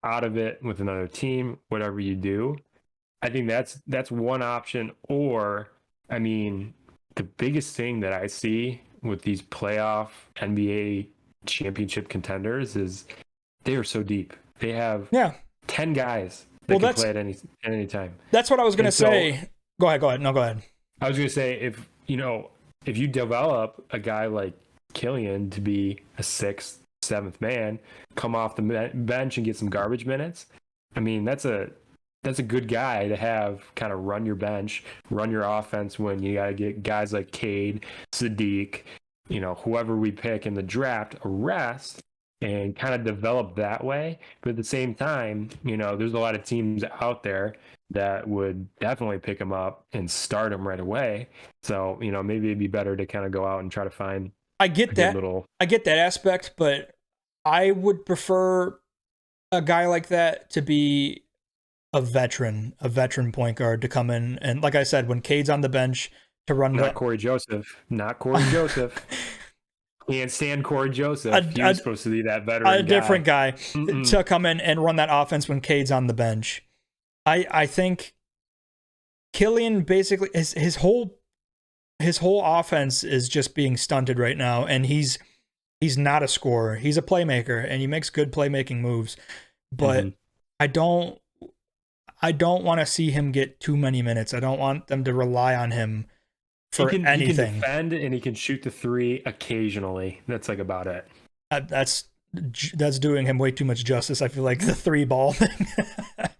out of it with another team, whatever you do. I think that's one option. Or, I mean, the biggest thing that I see with these playoff NBA championship contenders is they are so deep. They have 10 guys that can play at any time. That's what I was going to say. Go ahead. No, go ahead. I was going to say, if you develop a guy like Killian to be a 6th, 7th man, come off the bench and get some garbage minutes, I mean, that's a good guy to have kind of run your bench, run your offense when you got to get guys like Cade, Sadiq, whoever we pick in the draft a rest. and kind of develop that way. But at the same time, there's a lot of teams out there that would definitely pick him up and start him right away. So, maybe it'd be better to kind of go out and try to find I get that. I get that aspect, but I would prefer a guy like that to be a veteran point guard to come in. And like I said, when Cade's on the bench to run. Not Corey Joseph. Can't stand Corey Joseph. He was supposed to be that veteran guy. Different guy to come in and run that offense when Cade's on the bench. I think Killian basically his whole offense is just being stunted right now, and he's not a scorer. He's a playmaker, and he makes good playmaking moves. But I don't want to see him get too many minutes. I don't want them to rely on him for anything. He can defend and he can shoot the three occasionally. That's like about it. That's doing him way too much justice. I feel like the 3-ball thing.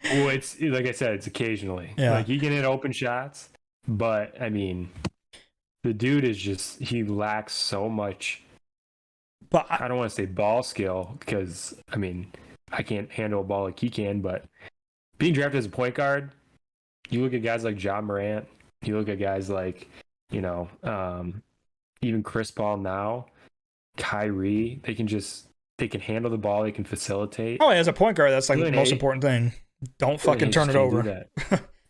Well, it's like I said, it's occasionally. Yeah. Like he can hit open shots, but I mean, the dude is he lacks so much. But I don't want to say ball skill because I mean, I can't handle a ball like he can. But being drafted as a point guard, you look at guys like John Morant. You look at guys like even Chris Paul now, Kyrie. They can handle the ball. They can facilitate. Oh, as a point guard, that's like the most important thing. Don't fucking turn it over.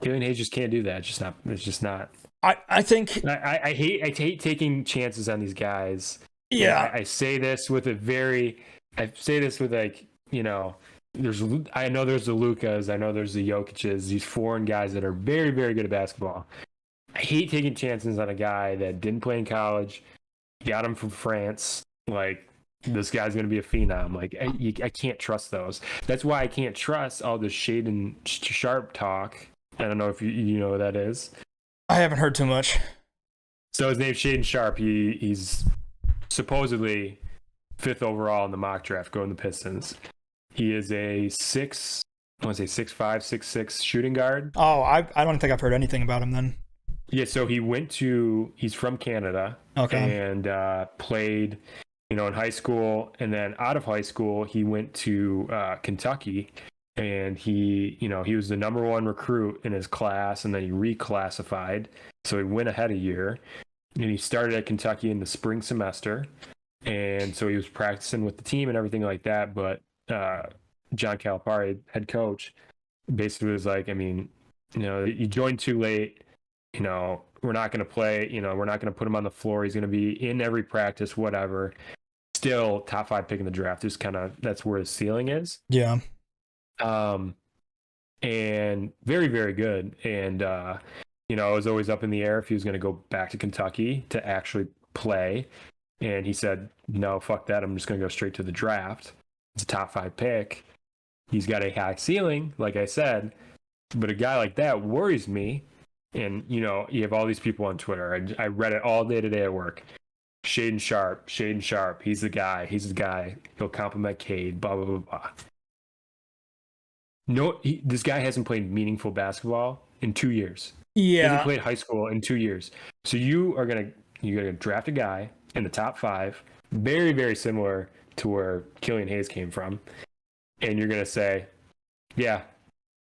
Killian Hayes just can't do that. It's just not. I think I hate taking chances on these guys. Yeah. I say this with like, I know there's the Lukas, I know there's the Jokic's, these foreign guys that are very, very good at basketball. I hate taking chances on a guy that didn't play in college, got him from France. Like, this guy's going to be a phenom. Like, I can't trust those. That's why I can't trust all this Shaden Sharp talk. I don't know if you know who that is. I haven't heard too much. So his name's Shaden Sharp. He's supposedly 5th overall in the mock draft going to the Pistons. He is a 6'5", 6'6" shooting guard. Oh, I don't think I've heard anything about him then. Yeah, so he's from Canada. Okay. And played, in high school, and then out of high school, he went to Kentucky, and he was the number 1 recruit in his class, and then he reclassified, so he went ahead a year, and he started at Kentucky in the spring semester, and so he was practicing with the team and everything like that, but John Calipari, head coach, basically was like, I mean, you joined too late, we're not going to play, we're not going to put him on the floor, he's going to be in every practice, whatever. Still top 5 pick in the draft. Just that's where his ceiling is. Yeah. And very, very good. And it was always up in the air if he was going to go back to Kentucky to actually play. And he said, no, fuck that. I'm just going to go straight to the draft. It's a top 5 pick. He's got a high ceiling, like I said, but a guy like that worries me. And you have all these people on Twitter. I read it all day today at work. Shaden Sharp, he's the guy. He'll compliment Cade, blah, blah, blah, blah. No, this guy hasn't played meaningful basketball in 2 years. Yeah. He hasn't played high school in 2 years. So you're gonna draft a guy in the top 5, very, very similar to where Killian Hayes came from. And you're gonna say, yeah,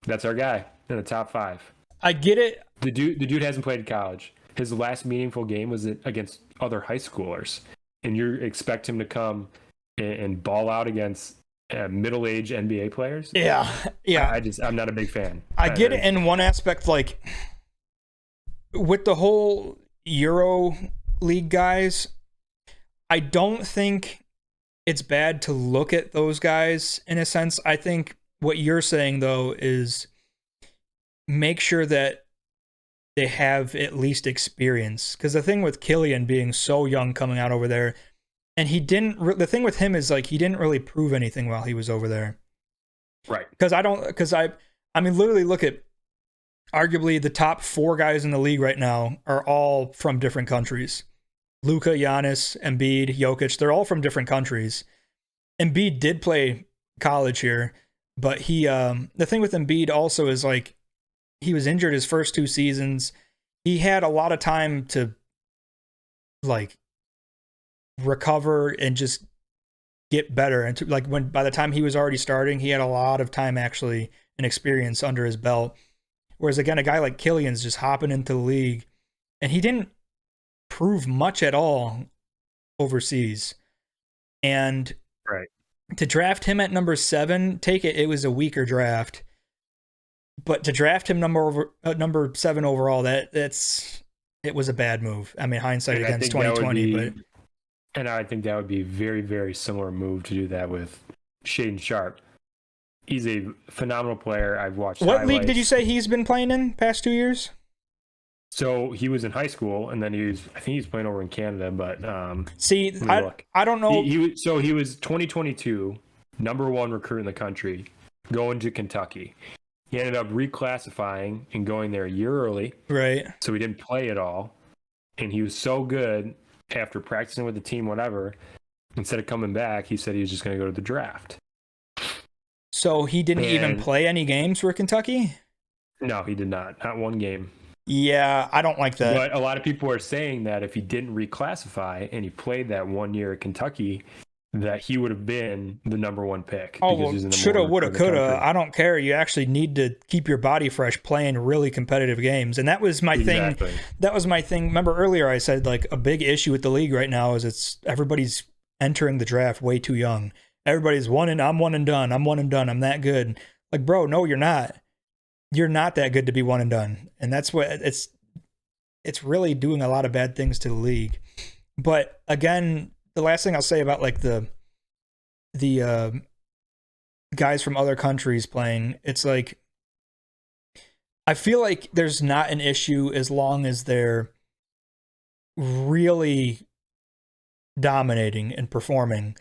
that's our guy in the top 5. I get it. The dude hasn't played in college. His last meaningful game was against other high schoolers, and you expect him to come and ball out against middle-aged NBA players? Yeah. I'm not a big fan. I get it in one aspect, like with the whole Euro League guys, I don't think it's bad to look at those guys in a sense. I think what you're saying though is make sure that they have at least experience. Because the thing with Killian being so young coming out over there, and the thing with him is like he didn't really prove anything while he was over there. Right. I mean, literally look at arguably the top 4 guys in the league right now are all from different countries. Luka, Giannis, Embiid, Jokic, they're all from different countries. Embiid did play college here, but the thing with Embiid also is like, he was injured his first 2 seasons. He had a lot of time to like recover and just get better. And like when by the time he was already starting, he had a lot of time actually and experience under his belt. Whereas again, a guy like Killian's just hopping into the league, and he didn't prove much at all overseas. And Right. to draft him at number 7, take it, it was a weaker draft. But to draft him number 7 overall, it was a bad move. I mean, hindsight And against 2020, but and I think that would be a very, very similar move to do that with Shaden Sharp. He's a phenomenal player. I've watched. What league did you say he's been playing in past 2 years? So he was in high school, and then I think he's playing over in Canada. But see, I don't know. He was 2022 #1 recruit in the country, going to Kentucky. He ended up reclassifying and going there a year early. Right. So he didn't play at all. And he was so good after practicing with the team, whatever, instead of coming back, he said he was just going to go to the draft. So he didn't even play any games for Kentucky? No, he did not. Not one game. Yeah, I don't like that. But a lot of people are saying that if he didn't reclassify and he played that 1 year at Kentucky, that he would have been the #1 pick. Oh, well, shoulda, woulda, coulda. I don't care. You actually need to keep your body fresh playing really competitive games. And that was my thing. That was my thing. Remember earlier I said like a big issue with the league right now is everybody's entering the draft way too young. Everybody's I'm one and done. I'm one and done. I'm that good. Like, bro, no, you're not. You're not that good to be one and done. And that's what it's really doing a lot of bad things to the league. But again, the last thing I'll say about like the guys from other countries playing, it's like I feel like there's not an issue as long as they're really dominating and performing.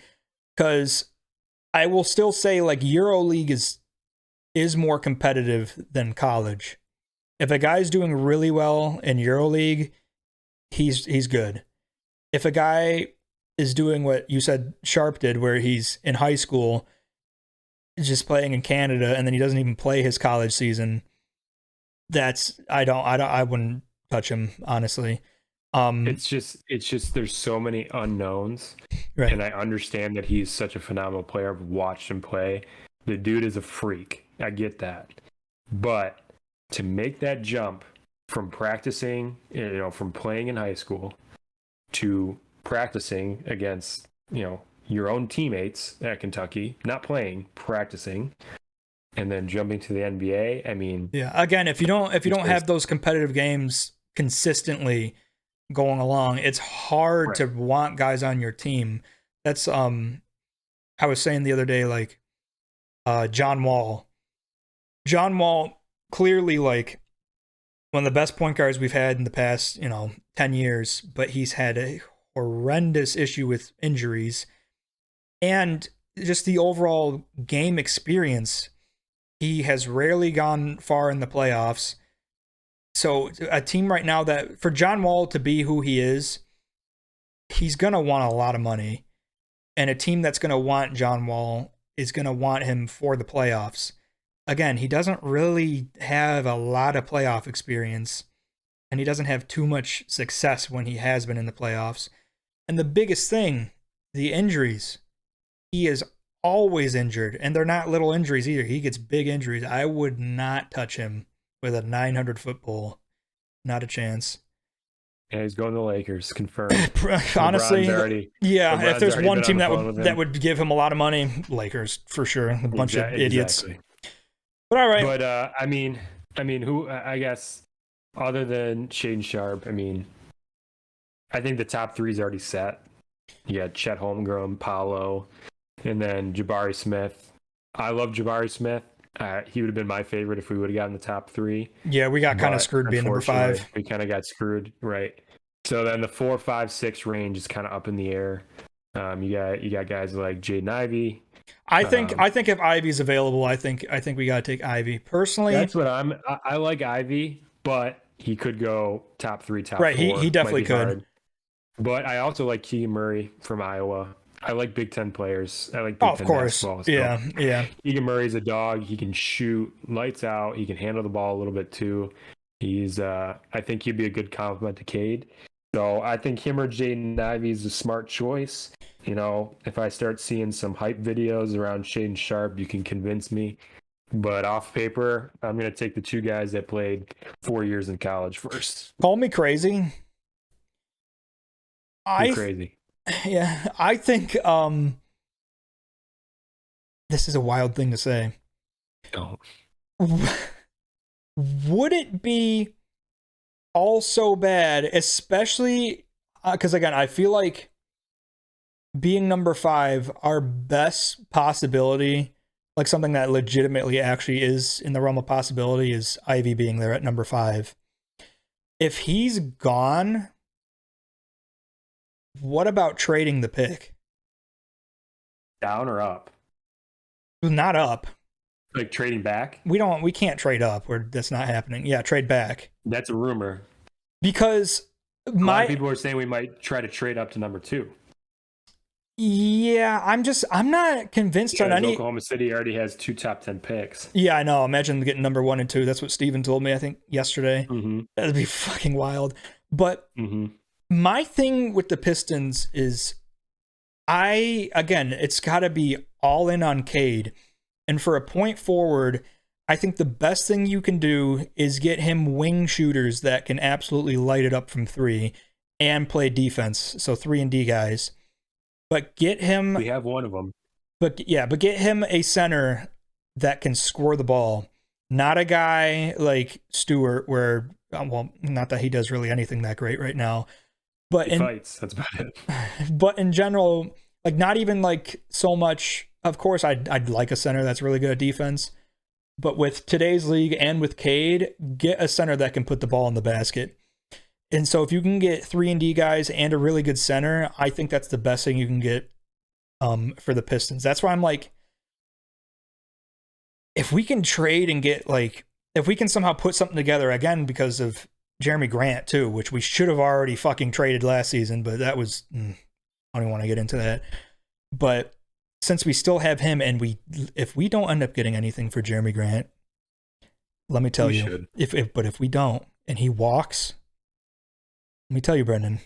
Because I will still say like EuroLeague is more competitive than college. If a guy's doing really well in EuroLeague, he's good. If a guy is doing what you said Sharp did, where he's in high school, just playing in Canada, and then he doesn't even play his college season, I wouldn't touch him, honestly. It's just there's so many unknowns, right? And I understand that he's such a phenomenal player. I've watched him play. The dude is a freak. I get that, but to make that jump from practicing, from playing in high school to practicing against, your own teammates at Kentucky, not playing, practicing, and then jumping to the NBA. I mean, yeah. Again, if you don't have those competitive games consistently going along, it's hard to want guys on your team. That's I was saying the other day, like John Wall clearly like one of the best point guards we've had in the past 10 years, but he's had a horrendous issue with injuries and just the overall game experience. He has rarely gone far in the playoffs. So a team right now that for John Wall to be who he is, he's going to want a lot of money. And a team that's going to want John Wall is going to want him for the playoffs. Again, he doesn't really have a lot of playoff experience, and he doesn't have too much success when he has been in the playoffs. And the biggest thing, the injuries. He is always injured, and they're not little injuries either. He gets big injuries. I would not touch him with a 900-foot pole. Not a chance. Yeah, he's going to the Lakers, confirmed. Honestly, LeBron's if there's one team that would give him a lot of money, Lakers for sure. A bunch of idiots. Exactly. But all right. But I mean, who? I guess other than Shaden Sharp, I think the top 3 is already set. You got Chet Holmgren, Paolo, and then Jabari Smith. I love Jabari Smith. He would have been my favorite if we would have gotten the top 3. Yeah, we got kind of screwed being number 5. We kind of got screwed, right? So then the 4, 5, 6 range is kind of up in the air. You got guys like Jaden Ivey. I think if Ivy's available, I think we got to take Ivy. Personally, that's what I like Ivy, but he could go top 3, top 4. Right, he definitely could. Hard. But I also like Keegan Murray from Iowa. I like Big Ten players. I like Big Ten basketball. So yeah. Keegan Murray's a dog. He can shoot lights out. He can handle the ball a little bit too. He's I think he'd be a good compliment to Cade. So I think him or Jaden Ivey is a smart choice. You know, if I start seeing some hype videos around Shaden Sharp, you can convince me. But off paper, I'm going to take the two guys that played 4 years in college first. Call me crazy. Crazy. Yeah, I think this is a wild thing to say. Don't. Would it be all so bad, especially because again, I feel like being number 5, our best possibility, like something that legitimately actually is in the realm of possibility, is Ivy being there at number 5. If he's gone, what about trading the pick? Down or up? Not up. Like trading back? We can't trade up. That's not happening. Yeah, trade back. That's a rumor. Because a lot of people are saying we might try to trade up to number 2. Yeah, I'm not convinced on any. Oklahoma City already has 2 top 10 picks. Yeah, I know. Imagine getting number 1 and 2. That's what Steven told me, I think, yesterday. Mm-hmm. That'd be fucking wild. But my thing with the Pistons is again, it's got to be all in on Cade. And for a point forward, I think the best thing you can do is get him wing shooters that can absolutely light it up from 3 and play defense. So 3 and D guys. But get him. We have one of them. But get him a center that can score the ball. Not a guy like Stewart, where, well, not that he does really anything that great right now. But he fights. That's about it. But in general, like not even like so much. Of course, I'd like a center that's really good at defense. But with today's league and with Cade, get a center that can put the ball in the basket. And so if you can get 3 and D guys and a really good center, I think that's the best thing you can get for the Pistons. That's why I'm like, if we can trade and get like, if we can somehow put something together, again, because of Jeremy Grant too, which we should have already fucking traded last season, but that was, I don't even want to get into that. But since we still have him, and if we don't end up getting anything for Jeremy Grant, let me tell you, if we don't, and he walks, let me tell you, Brendan,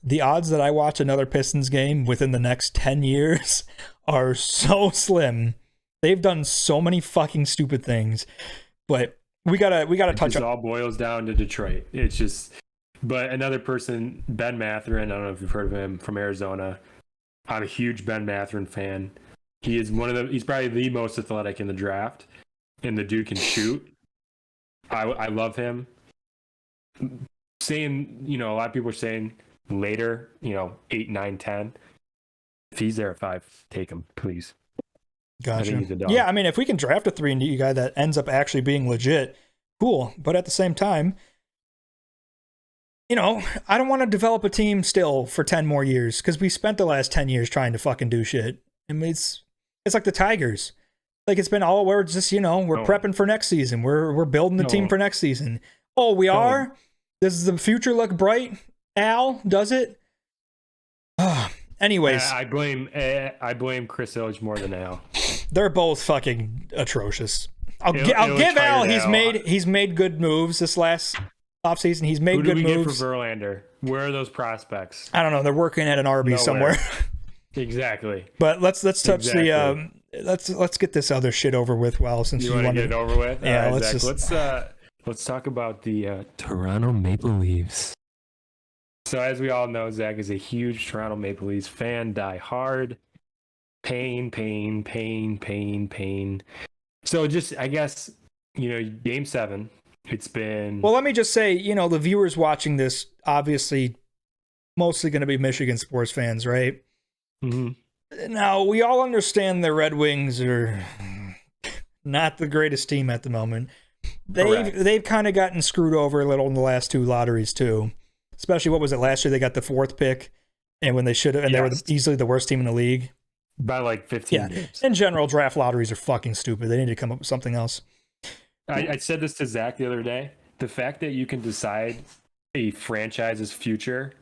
the odds that I watch another Pistons game within the next 10 years are so slim. They've done so many fucking stupid things, but we gotta touch on. It all boils down to Detroit. It's just, but another person, Ben Mathurin, I don't know if you've heard of him, from Arizona. I'm a huge Ben Mathurin fan. He is he's probably the most athletic in the draft, and the dude can shoot. I love him. Saying, a lot of people are saying later, 8, 9, 10. If he's there at 5, take him, please. Gotcha. Yeah, I mean, if we can draft a 3 and D guy that ends up actually being legit, cool. But at the same time, I don't want to develop a team still for 10 more years, because we spent the last 10 years trying to fucking do shit. I mean, it's like the Tigers. Like, it's been all, we're just, we're prepping for next season. We're building the team for next season. Oh, we are? Does the future look bright? Al, does it? Anyways. I blame Chris Ilge more than Al. They're both fucking atrocious. I'll give Al, he's made good moves this last offseason. He's made good moves. Who do we get for Verlander? Where are those prospects? I don't know. They're working at an Arby's somewhere. Exactly. But let's touch the let's get this other shit over with. Well, since you want to get it over with, yeah. Let's talk about the Toronto Maple Leafs. So as we all know, Zach is a huge Toronto Maple Leafs fan, die hard. Pain. So just, I guess, Game 7. It's been... Well, let me just say, the viewers watching this, obviously, mostly going to be Michigan sports fans, right? Mm-hmm. Now, we all understand the Red Wings are not the greatest team at the moment. They've kind of gotten screwed over a little in the last 2 lotteries, too. Especially, what was it, last year? They got the 4th pick, and when they should have, and they were easily the worst team in the league. By like 15 games. In general, draft lotteries are fucking stupid. They need to come up with something else. I said this to Zach the other day. The fact that you can decide a franchise's future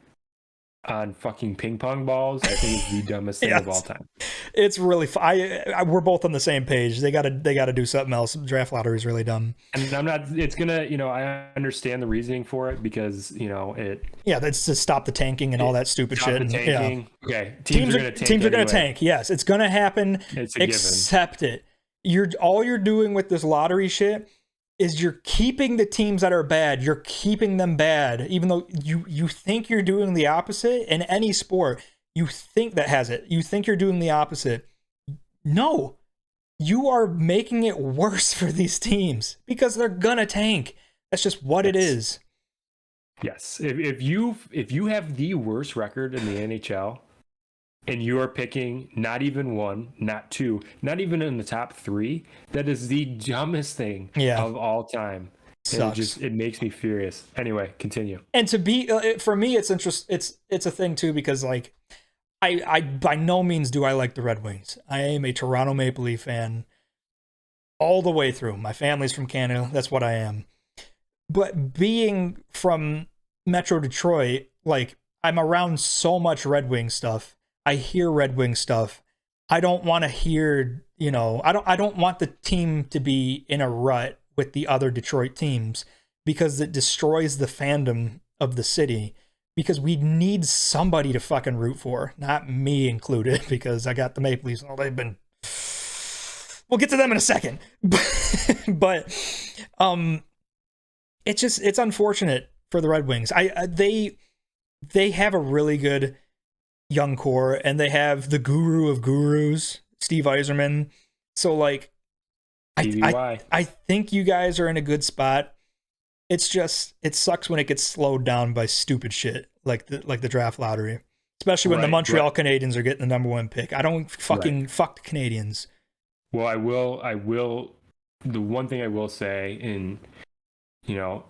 on fucking ping pong balls, I think is the dumbest thing of all time. It's really we're both on the same page. They gotta do something else. Draft lottery is really dumb. And I'm not. It's gonna. I understand the reasoning for it because it. Yeah, that's to stop the tanking and all that stupid Stop shit. the tanking. Yeah. Okay, teams are gonna tank. Teams are gonna anyway. tank. Yes, it's gonna happen. It's a Accept it. All you're doing with this lottery shit is you're keeping the teams that are bad. You're keeping them bad, even though you think you're doing the opposite in any sport. You think that has it. You think you're doing the opposite. No, you are making it worse for these teams because they're gonna tank. That's just what it is. Yes. If you have the worst record in the NHL and you are picking not even one, not two, not even in the top three, that is the dumbest thing of all time. Sucks. It makes me furious. Anyway, continue. And to be for me, it's a thing too because like I by no means do I like the Red Wings. I am a Toronto Maple Leaf fan all the way through. My family's from Canada. That's what I am. But being from Metro Detroit, like I'm around so much Red Wing stuff. I hear Red Wing stuff. I don't want to hear, I don't want the team to be in a rut with the other Detroit teams because it destroys the fandom of the city. Because we need somebody to fucking root for, not me included, because I got the Maple Leafs. Oh, they've been. We'll get to them in a second, but it's unfortunate for the Red Wings. They have a really good young core, and they have the guru of gurus, Steve Yzerman. So like, I think you guys are in a good spot. It's just, it sucks when it gets slowed down by stupid shit like the draft lottery, especially when the Montreal Canadiens are getting the number one pick. I don't fuck the Canadiens. Well, I will. The one thing I will say, and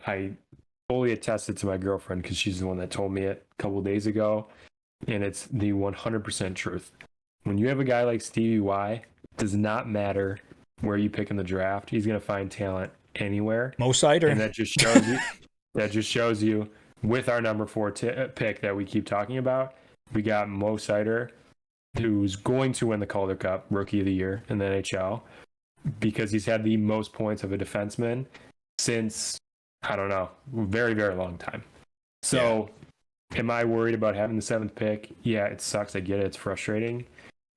I fully attested to my girlfriend because she's the one that told me it a couple of days ago, and it's the 100% truth. When you have a guy like Stevie Y, it does not matter where you pick in the draft. He's going to find talent anywhere. Mo Sider. And that just shows you. That just shows you. With our number 4 pick that we keep talking about, we got Mo Sider, who's going to win the Calder Cup Rookie of the Year in the NHL because he's had the most points of a defenseman since, I don't know, very, very long time. So, am I worried about having the 7th pick? Yeah, it sucks. I get it. It's frustrating.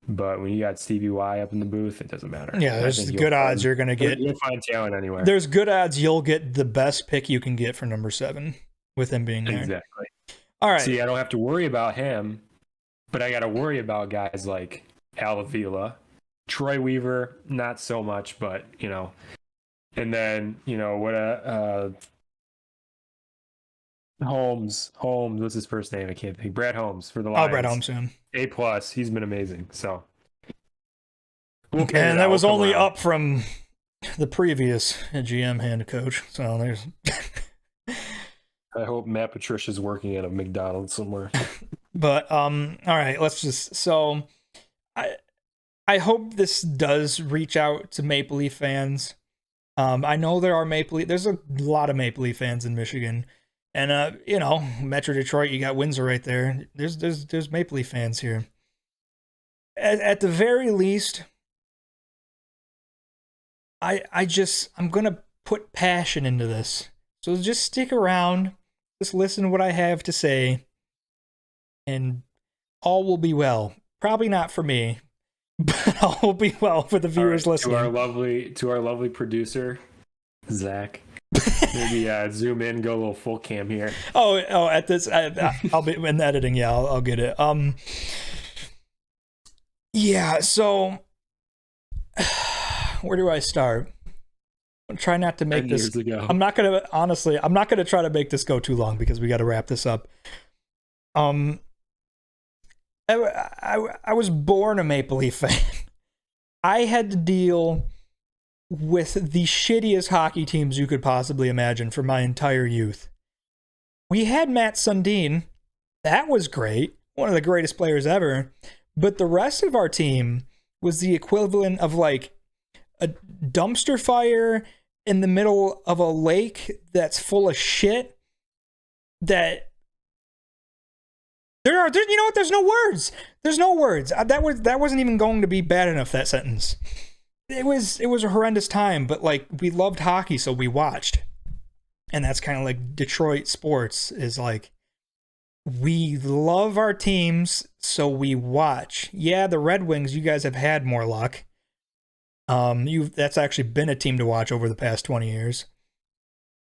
But when you got Stevie Y up in the booth, it doesn't matter. Yeah, there's good odds you're going to get. You'll find talent anywhere. There's good odds you'll get the best pick you can get for number 7 with him being there. Exactly. All right. See, I don't have to worry about him, but I got to worry about guys like Al Avila, Troy Weaver, not so much, but and then Holmes, what's his first name? I can't think. Brad Holmes for the Lions. Oh, Brad Holmes, yeah. A+, he's been amazing. So, and that was only up from the previous GM hand coach. So there's. I hope Matt Patricia's working at a McDonald's somewhere. But all right, let's just. So, I hope this does reach out to Maple Leaf fans. I know there are there's a lot of Maple Leaf fans in Michigan. And Metro Detroit, you got Windsor right there. There's Maple Leaf fans here. At the very least, I'm gonna put passion into this. So just stick around, just listen to what I have to say, and all will be well. Probably not for me, but all will be well for the viewers listening. To our lovely producer, Zach. Maybe zoom in, go a little full cam here. Oh! At this, I'll be in the editing. Yeah, I'll get it. Yeah. So, where do I start? I'm trying not to make this. I'm not gonna try to make this go too long because we got to wrap this up. I was born a Maple Leaf fan. I had to deal with the shittiest hockey teams you could possibly imagine for my entire youth. We had Matt Sundin. That was great. One of the greatest players ever. But the rest of our team was the equivalent of like a dumpster fire in the middle of a lake that's full of shit that You know what? There's no words. There's no words. That wasn't even going to be bad enough. That sentence. It was a horrendous time, but like we loved hockey, so we watched, and that's kind of like Detroit sports is like. We love our teams, so we watch. Yeah, the Red Wings, you guys have had more luck. That's actually been a team to watch over the past 20 years.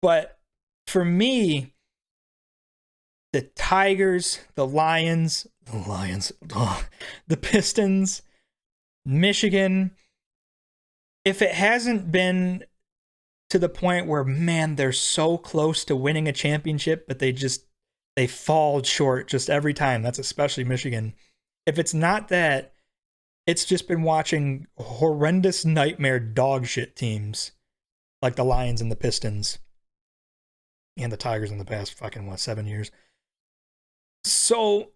But for me, the Tigers, the Pistons, Michigan, if it hasn't been to the point where, man, they're so close to winning a championship, but they fall short just every time. That's especially Michigan. If it's not that, it's just been watching horrendous nightmare dog shit teams like the Lions and the Pistons and the Tigers in the past 7 years. So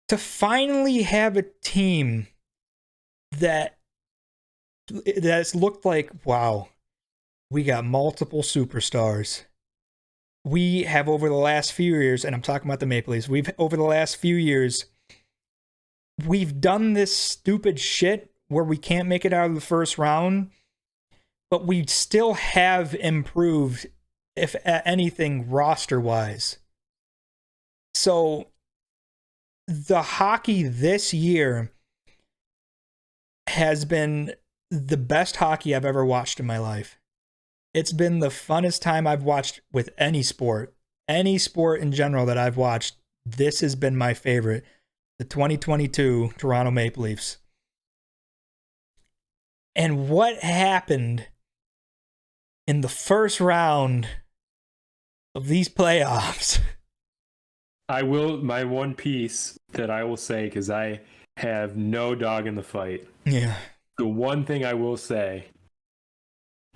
to finally have a team that's looked like, wow, we got multiple superstars. We have over the last few years, and I'm talking about the Maple Leafs, over the last few years, we've done this stupid shit where we can't make it out of the first round, but we still have improved, if anything, roster-wise. So the hockey this year has been the best hockey I've ever watched in my life. It's been the funnest time I've watched with any sport in general that I've watched. This has been my favorite, the 2022 Toronto Maple Leafs. And what happened in the first round of these playoffs? My one piece that I will say, because I have no dog in the fight. Yeah. The one thing I will say,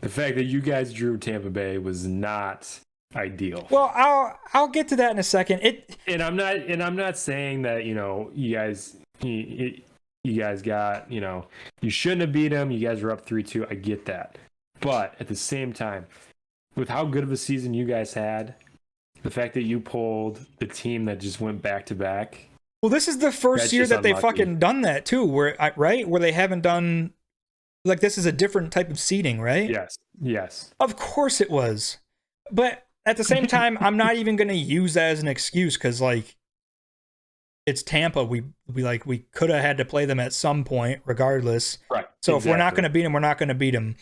the fact that you guys drew Tampa Bay was not ideal. Well, I'll get to that in a second. And I'm not saying that, you guys got, you shouldn't have beat them. You guys were up 3-2. I get that. But at the same time, with how good of a season you guys had, the fact that you pulled the team that just went back to back. Well, this is the first year that they fucking done that too, where they haven't done. Like, this is a different type of seating, right? Yes. Of course it was. But at the same time, I'm not even going to use that as an excuse because, like, it's Tampa. We could have had to play them at some point, regardless. Right. So if we're not going to beat them, we're not going to beat them.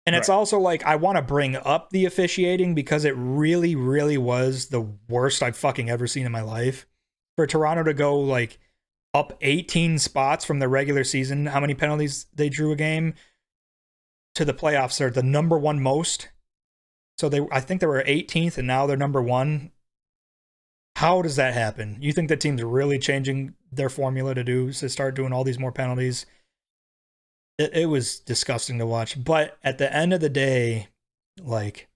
And it's also like, I want to bring up the officiating because it really, really was the worst I've fucking ever seen in my life. For Toronto to go, like, up 18 spots from the regular season, how many penalties they drew a game, to the playoffs are the number one most. So I think they were 18th and now they're number one. How does that happen? You think the team's really changing their formula to start doing all these more penalties? It was disgusting to watch. But at the end of the day, like,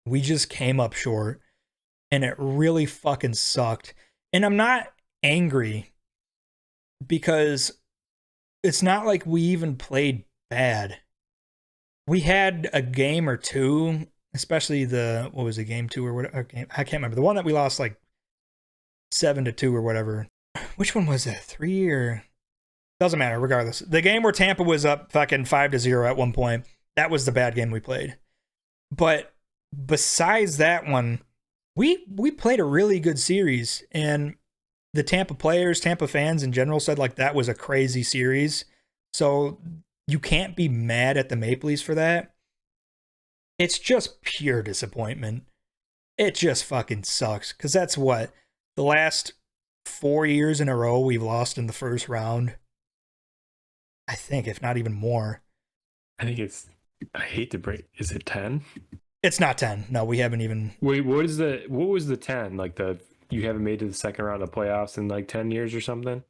we just came up short and it really fucking sucked. And I'm not angry, because it's not like we even played bad. We had a game or two, especially game 2 or whatever. I can't remember. The one that we lost like 7-2 or whatever. Which one was that? 3 or... Doesn't matter, regardless. The game where Tampa was up fucking 5-0 at one point, that was the bad game we played. But besides that one, we played a really good series, and the Tampa fans in general said like that was a crazy series. So you can't be mad at the Maple Leafs for that. It's just pure disappointment. It just fucking sucks, because that's what the last 4 years in a row we've lost in the first round. I think, if not even more. I hate to break. Is it 10? It's not 10. No, we haven't even. Wait, what was the 10? Like you haven't made to the second round of playoffs in like 10 years or something?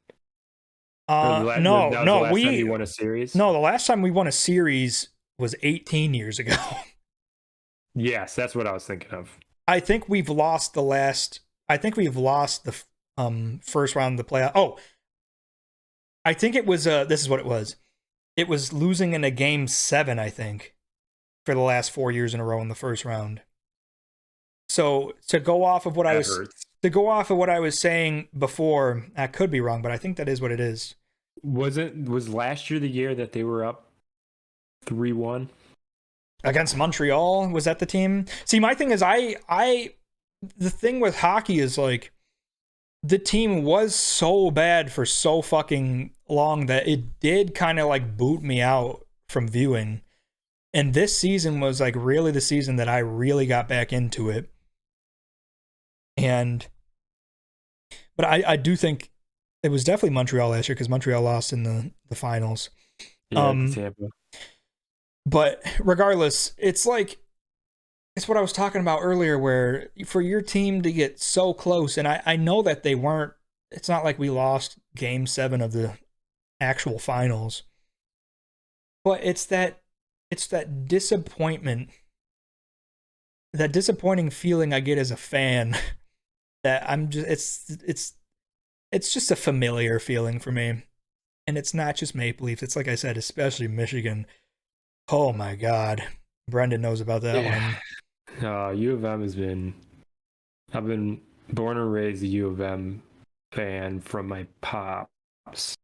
No, time you won a series? No, the last time we won a series was 18 years ago. Yes, that's what I was thinking of. I think we've lost the first round of the playoff. Oh, I think it was this is what it was. It was losing in a game 7, I think, for the last 4 years in a row in the first round. So to go off of what to go off of what I was saying before, I could be wrong, but I think that is what it is. Was last year the year that they were up 3-1 Against Montreal? Was that the team? See, my thing is the thing with hockey is like the team was so bad for so fucking long that it did kind of like boot me out from viewing. And this season was like really the season that I really got back into it. But I do think it was definitely Montreal last year because Montreal lost in the finals. Yeah, Tampa. But regardless, it's like it's what I was talking about earlier, where for your team to get so close, and I know that they weren't. It's not like we lost Game 7 of the actual finals, but it's that disappointment, that disappointing feeling I get as a fan. That I'm just it's just a familiar feeling for me, and it's not just Maple Leafs. It's like I said, especially Michigan. Oh my God, Brendan knows about that one. U of M has been. I've been born and raised a U of M fan from my pops,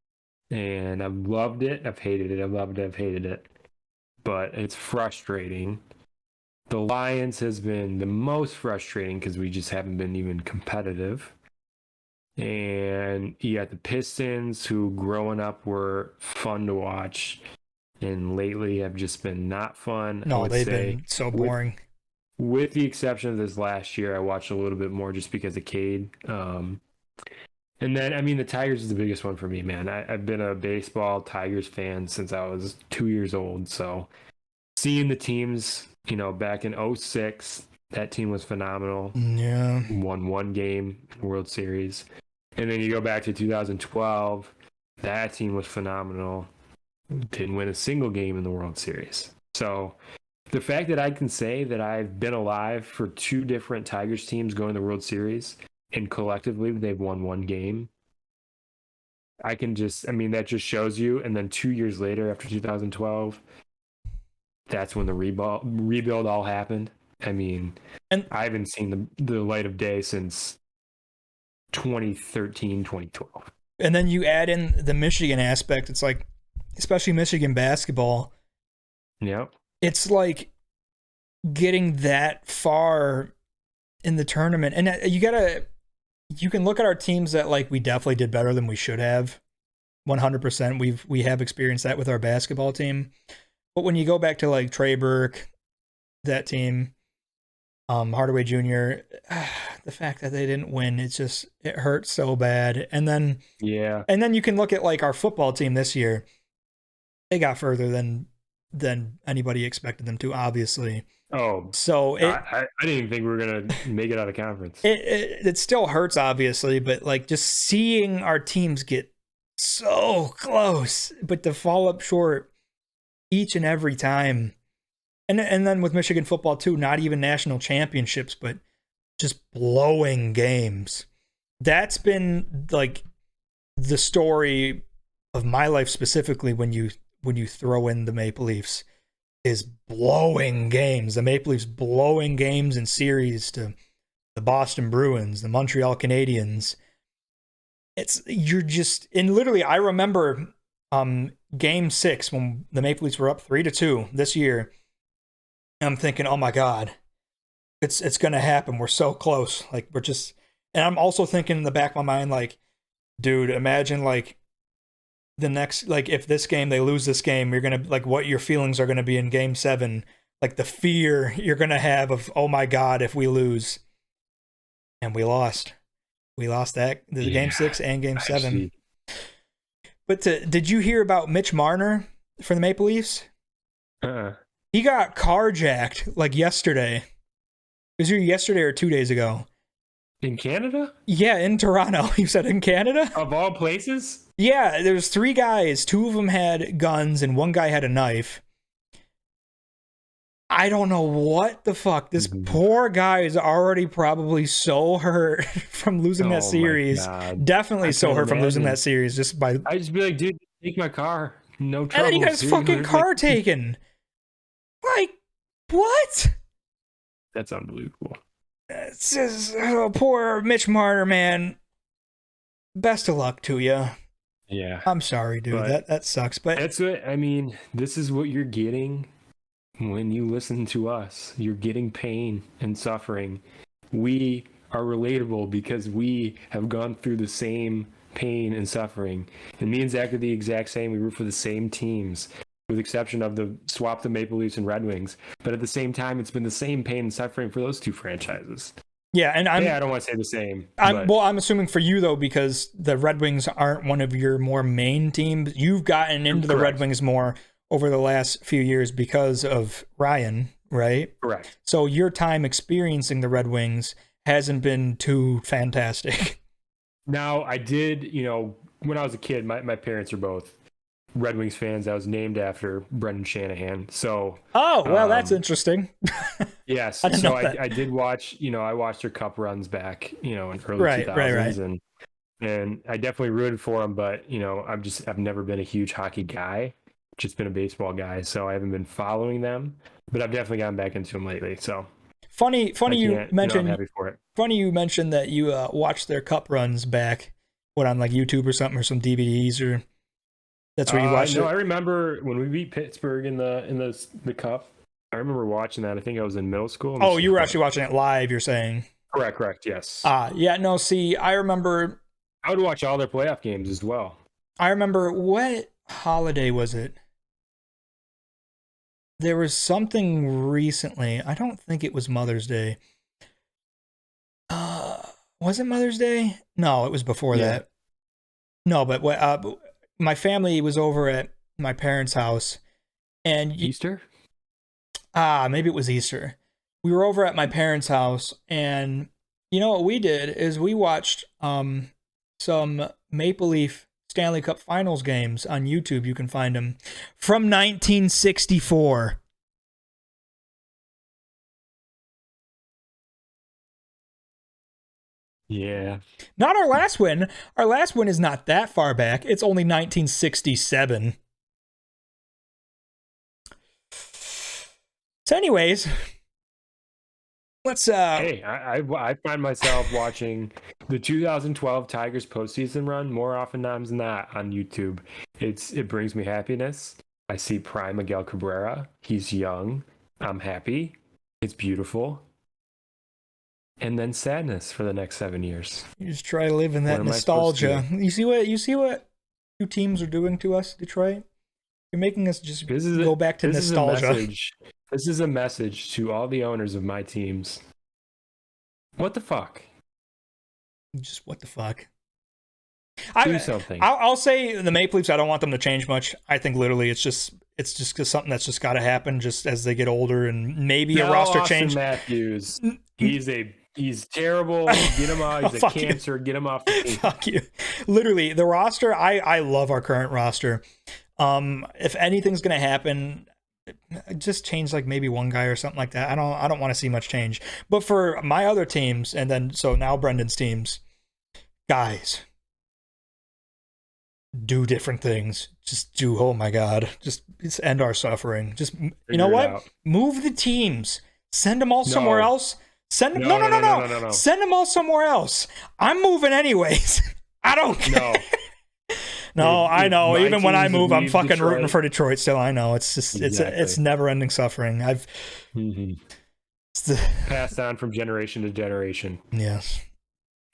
and I've loved it. I've hated it. I've loved it. I've hated it. But it's frustrating. The Lions has been the most frustrating because we just haven't been even competitive. And you got the Pistons, who growing up were fun to watch, and lately have just been not fun. No, they've been so boring. With the exception of this last year, I watched a little bit more just because of Cade. And then, I mean, the Tigers is the biggest one for me, man. I've been a baseball Tigers fan since I was 2 years old. So seeing the teams, back in 2006, that team was phenomenal. Yeah. Won one game World Series. And then you go back to 2012, that team was phenomenal. Didn't win a single game in the World Series. So the fact that I can say that I've been alive for two different Tigers teams going to the World Series, and collectively they've won one game, that just shows you. And then 2 years later, after 2012, that's when the rebuild all happened. I mean, and I haven't seen the light of day since 2013, 2012. And then you add in the Michigan aspect. It's like, especially Michigan basketball. Yep. It's like getting that far in the tournament. And you can look at our teams that like we definitely did better than we should have. 100%. We have experienced that with our basketball team. But when you go back to like Trey Burke, that team, Hardaway Jr., the fact that they didn't win, it hurts so bad. And then you can look at like our football team this year. They got further than anybody expected them to, obviously. Oh, so I didn't even think we were gonna make it out of conference. It still hurts, obviously, but like just seeing our teams get so close, but to fall up short each and every time. And then with Michigan football too, not even national championships, but just blowing games. That's been like the story of my life, specifically when you throw in the Maple Leafs, is blowing games. The Maple Leafs blowing games in series to the Boston Bruins, the Montreal Canadiens. And literally I remember Game 6 when the Maple Leafs were up 3-2 this year. And I'm thinking, oh my God, it's gonna happen. We're so close. Like and I'm also thinking in the back of my mind, like, dude, imagine like the next, like if this game, they lose this game, you're gonna like what your feelings are gonna be in Game 7, like the fear you're gonna have of, oh my God, if we lose. And we lost. We lost that Game 6 and Game 7. Actually. But did you hear about Mitch Marner for the Maple Leafs? He got carjacked like yesterday. Was it yesterday or 2 days ago? In Canada? Yeah, in Toronto. You said in Canada? Of all places? Yeah, there was 3 guys. 2 of them had guns and 1 guy had a knife. I don't know what the fuck. This poor guy is already probably so hurt from losing that series. Definitely so hurt from losing that series just by... I'd just be like, dude, take my car. No trouble. And then he got his fucking car taken. Like, what? That's unbelievable. It's just, oh, poor Mitch Marner, man. Best of luck to you. Yeah. I'm sorry, dude. That sucks. But that's what I mean. This is what you're getting when you listen to us. You're getting pain and suffering. We are relatable because we have gone through the same pain and suffering. And me and Zach are the exact same. We root for the same teams, with the exception of the swap the Maple Leafs and Red Wings. But at the same time, it's been the same pain and suffering for those two franchises. Yeah, and I don't want to say the same. I'm assuming for you though, because the Red Wings aren't one of your more main teams. You've gotten into the Red Wings more over the last few years because of Ryan, right? Correct. So your time experiencing the Red Wings hasn't been too fantastic. Now, I did, when I was a kid, my parents are both Red Wings fans. I was named after Brendan Shanahan. So, that's interesting. Yes. So I did watch, I watched their cup runs back, in early 2000s. And I definitely rooted for them, but, I've never been a huge hockey guy, just been a baseball guy. So I haven't been following them, but I've definitely gotten back into them lately. So funny you mentioned, I'm happy for it. Funny you mentioned that you watched their cup runs back, on like YouTube or something, or some DVDs, or that's where you watched it. No, I remember when we beat Pittsburgh in the cup. I remember watching that. I think I was in middle school. Oh, you were actually watching it live, you're saying? Correct, yes. Yeah, no, see, I remember... I would watch all their playoff games as well. I remember, what holiday was it? There was something recently. I don't think it was Mother's Day. Was it Mother's Day? No, it was before that. No, but my family was over at my parents' house, and Easter? Maybe it was Easter. We were over at my parents' house, and you know what we did is we watched some Maple Leaf Stanley Cup Finals games on YouTube. You can find them from 1964. Yeah. Not our last win. Our last win is not that far back. It's only 1967. So anyways, let's Hey, I find myself watching the 2012 Tigers postseason run more often times than not on YouTube. It brings me happiness. I see prime Miguel Cabrera. He's young. I'm happy. It's beautiful. And then sadness for the next 7 years. You just try to live in that nostalgia. You see what two teams are doing to us, Detroit? You're making us just go back to nostalgia. This is a message to all the owners of my teams. What the fuck? Just what the fuck? Do something. I'll say the Maple Leafs, I don't want them to change much. I think literally it's just something that's just got to happen just as they get older, and maybe a roster change. Matthews, he's terrible. Get him out. He's a cancer. Get him off the team. Fuck you. Literally, the roster, I love our current roster. If anything's going to happen, just change like maybe one guy or something like that. I don't want to see much change. But for my other teams, and then so now Brendan's teams, guys, do different things. Just do, oh my God, just end our suffering. Just, you know what? Move the teams. Send them all somewhere else. Send them. No. Send them all somewhere else. I'm moving anyways. I don't care. No, I know. Even when I move, I'm fucking rooting for Detroit still. I know. It's just it's never ending suffering. I've passed on from generation to generation. Yes.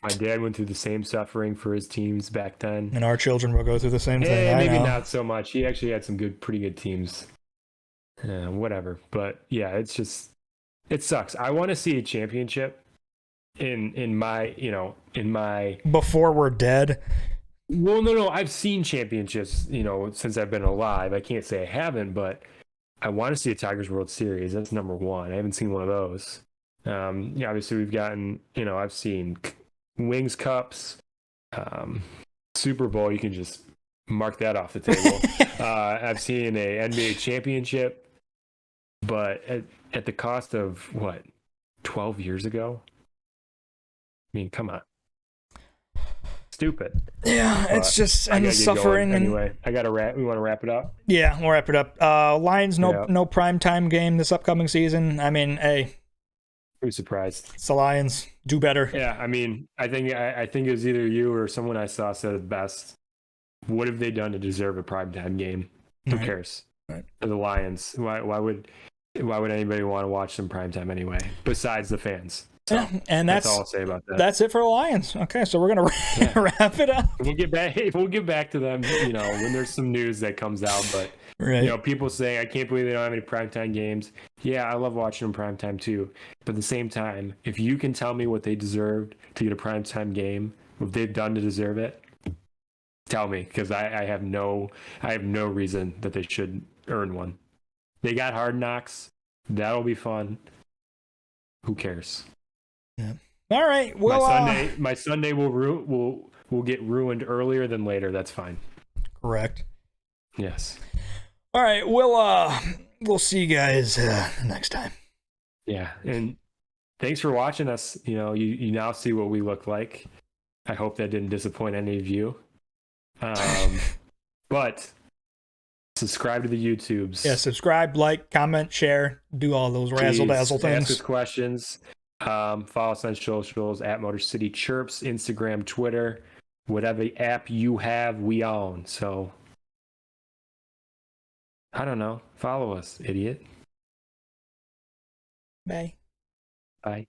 My dad went through the same suffering for his teams back then. And our children will go through the same thing. Maybe not so much. He actually had some pretty good teams. Whatever. But yeah, it's just, it sucks. I want to see a championship in my before we're dead. Well, no. I've seen championships, since I've been alive. I can't say I haven't, but I want to see a Tigers World Series. That's number one. I haven't seen one of those. Obviously we've gotten, I've seen Wings Cups, Super Bowl. You can just mark that off the table. I've seen a NBA championship, but at the cost of what, 12 years ago? I mean, come on. Stupid. Yeah, it's just endless suffering. Anyway, I got to wrap. We want to wrap it up? Yeah, we'll wrap it up. Lions, no prime time game this upcoming season. I mean, hey. Who's surprised? It's the Lions. Do better. Yeah, I mean, I think it was either you or someone I saw said it best. What have they done to deserve a primetime game? Who Right. cares? Right. For the Lions, why would anybody want to watch them primetime anyway? Besides the fans. So, Yeah, and that's all I'll say about that. That's it for the Lions. Okay, so we're gonna wrap it up. We'll get back to them, when there's some news that comes out. But Right. people saying, I can't believe they don't have any primetime games. Yeah, I love watching them primetime too. But at the same time, if you can tell me what they deserved to get a primetime game, what they've done to deserve it, tell me, because I have no reason that they should earn one. They got Hard Knocks. That'll be fun. Who cares? Yeah. All right. Well, my Sunday will get ruined earlier than later. That's fine. Correct. Yes. All right. We'll see you guys next time. Yeah, and thanks for watching us. You now see what we look like. I hope that didn't disappoint any of you. But subscribe to the YouTubes. Yeah, subscribe, like, comment, share, do all those razzle dazzle things. Ask us questions. Follow us on socials at Motor City Chirps, Instagram, Twitter, whatever app you have, we own. So I don't know. Follow us, idiot. Bye. Bye.